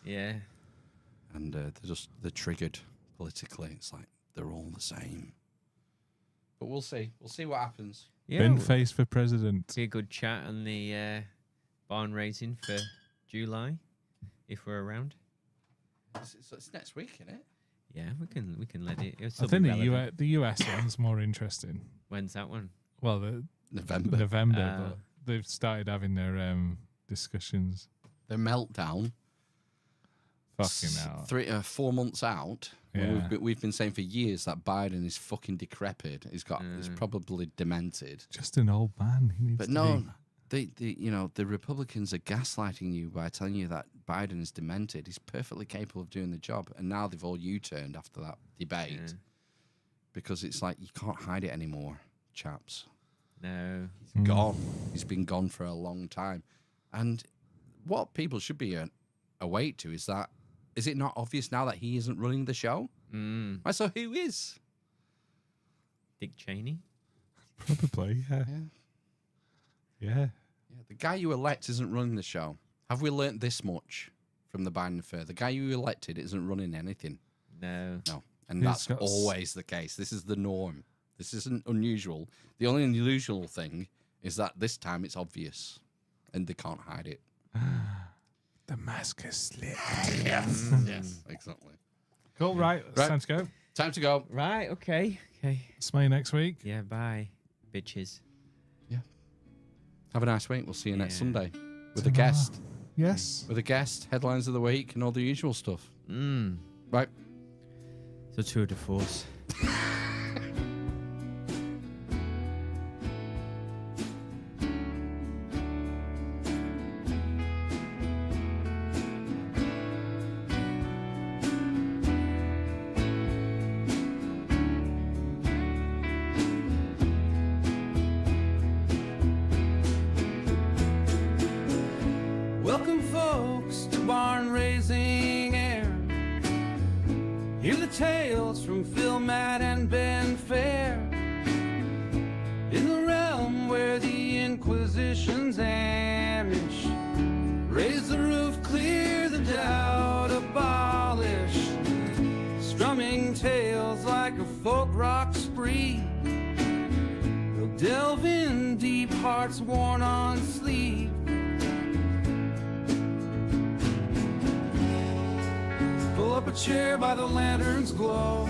Yeah. and they're triggered politically. It's like they're all the same. But we'll see. We'll see what happens. Yeah. Bin well, face for president. be a good chat on the barn raising for July, if we're around. It's next week, isn't it? Yeah, we can let it. It'll I still think be the relevant. the US one's more interesting. When's that one? Well, the November. but they've started having their discussions. The meltdown. Fucking hell. 4 months out. When Yeah. we've been saying for years that Biden is fucking decrepit. He's probably demented. Just an old man. He needs But to no, be. the Republicans are gaslighting you by telling you that Biden is demented. He's perfectly capable of doing the job, and now they've all U-turned after that debate because it's like you can't hide it anymore, chaps. No. He's gone. He's been gone for a long time, and what people should be awake to is that. Is it not obvious now that he isn't running the show? Right, so who is? Dick Cheney? Probably, yeah. Yeah. Yeah, the guy you elect isn't running the show. Have we learnt this much from the Biden affair? The guy you elected isn't running anything. No. No. And He's that's got always the case. This is the norm. This isn't unusual. The only unusual thing is that this time it's obvious and they can't hide it. The mask is slipped. Yes. Yes, exactly. Cool, right. It's Right. time to go. Time to go. Right, okay. Smell you next week. Yeah, bye, bitches. Have a nice week. We'll see you next Yeah. Sunday with a guest. Yes. With a guest, headlines of the week, and all the usual stuff. Right. So tour de force. Welcome, folks, to Barn Raising Air. Hear the tales from Phil, Matt, and Ben Fair. In the realm where the Inquisition's Amish raise the roof, clear the doubt, abolish. Strumming tales like a folk rock spree. They'll delve in deep, hearts worn on sleeve. Pull up a chair by the lantern's glow.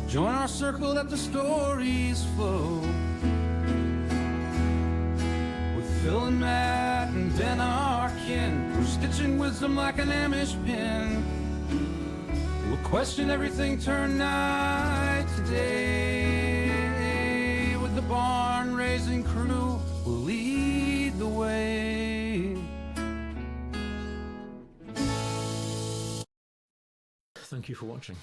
Join our circle, let the stories flow. With Phil and Matt and Ben our kin, we're stitching wisdom like an Amish pin. We'll question everything, turn night to day. With the barn raising crew, we'll lead the way. Thank you for watching.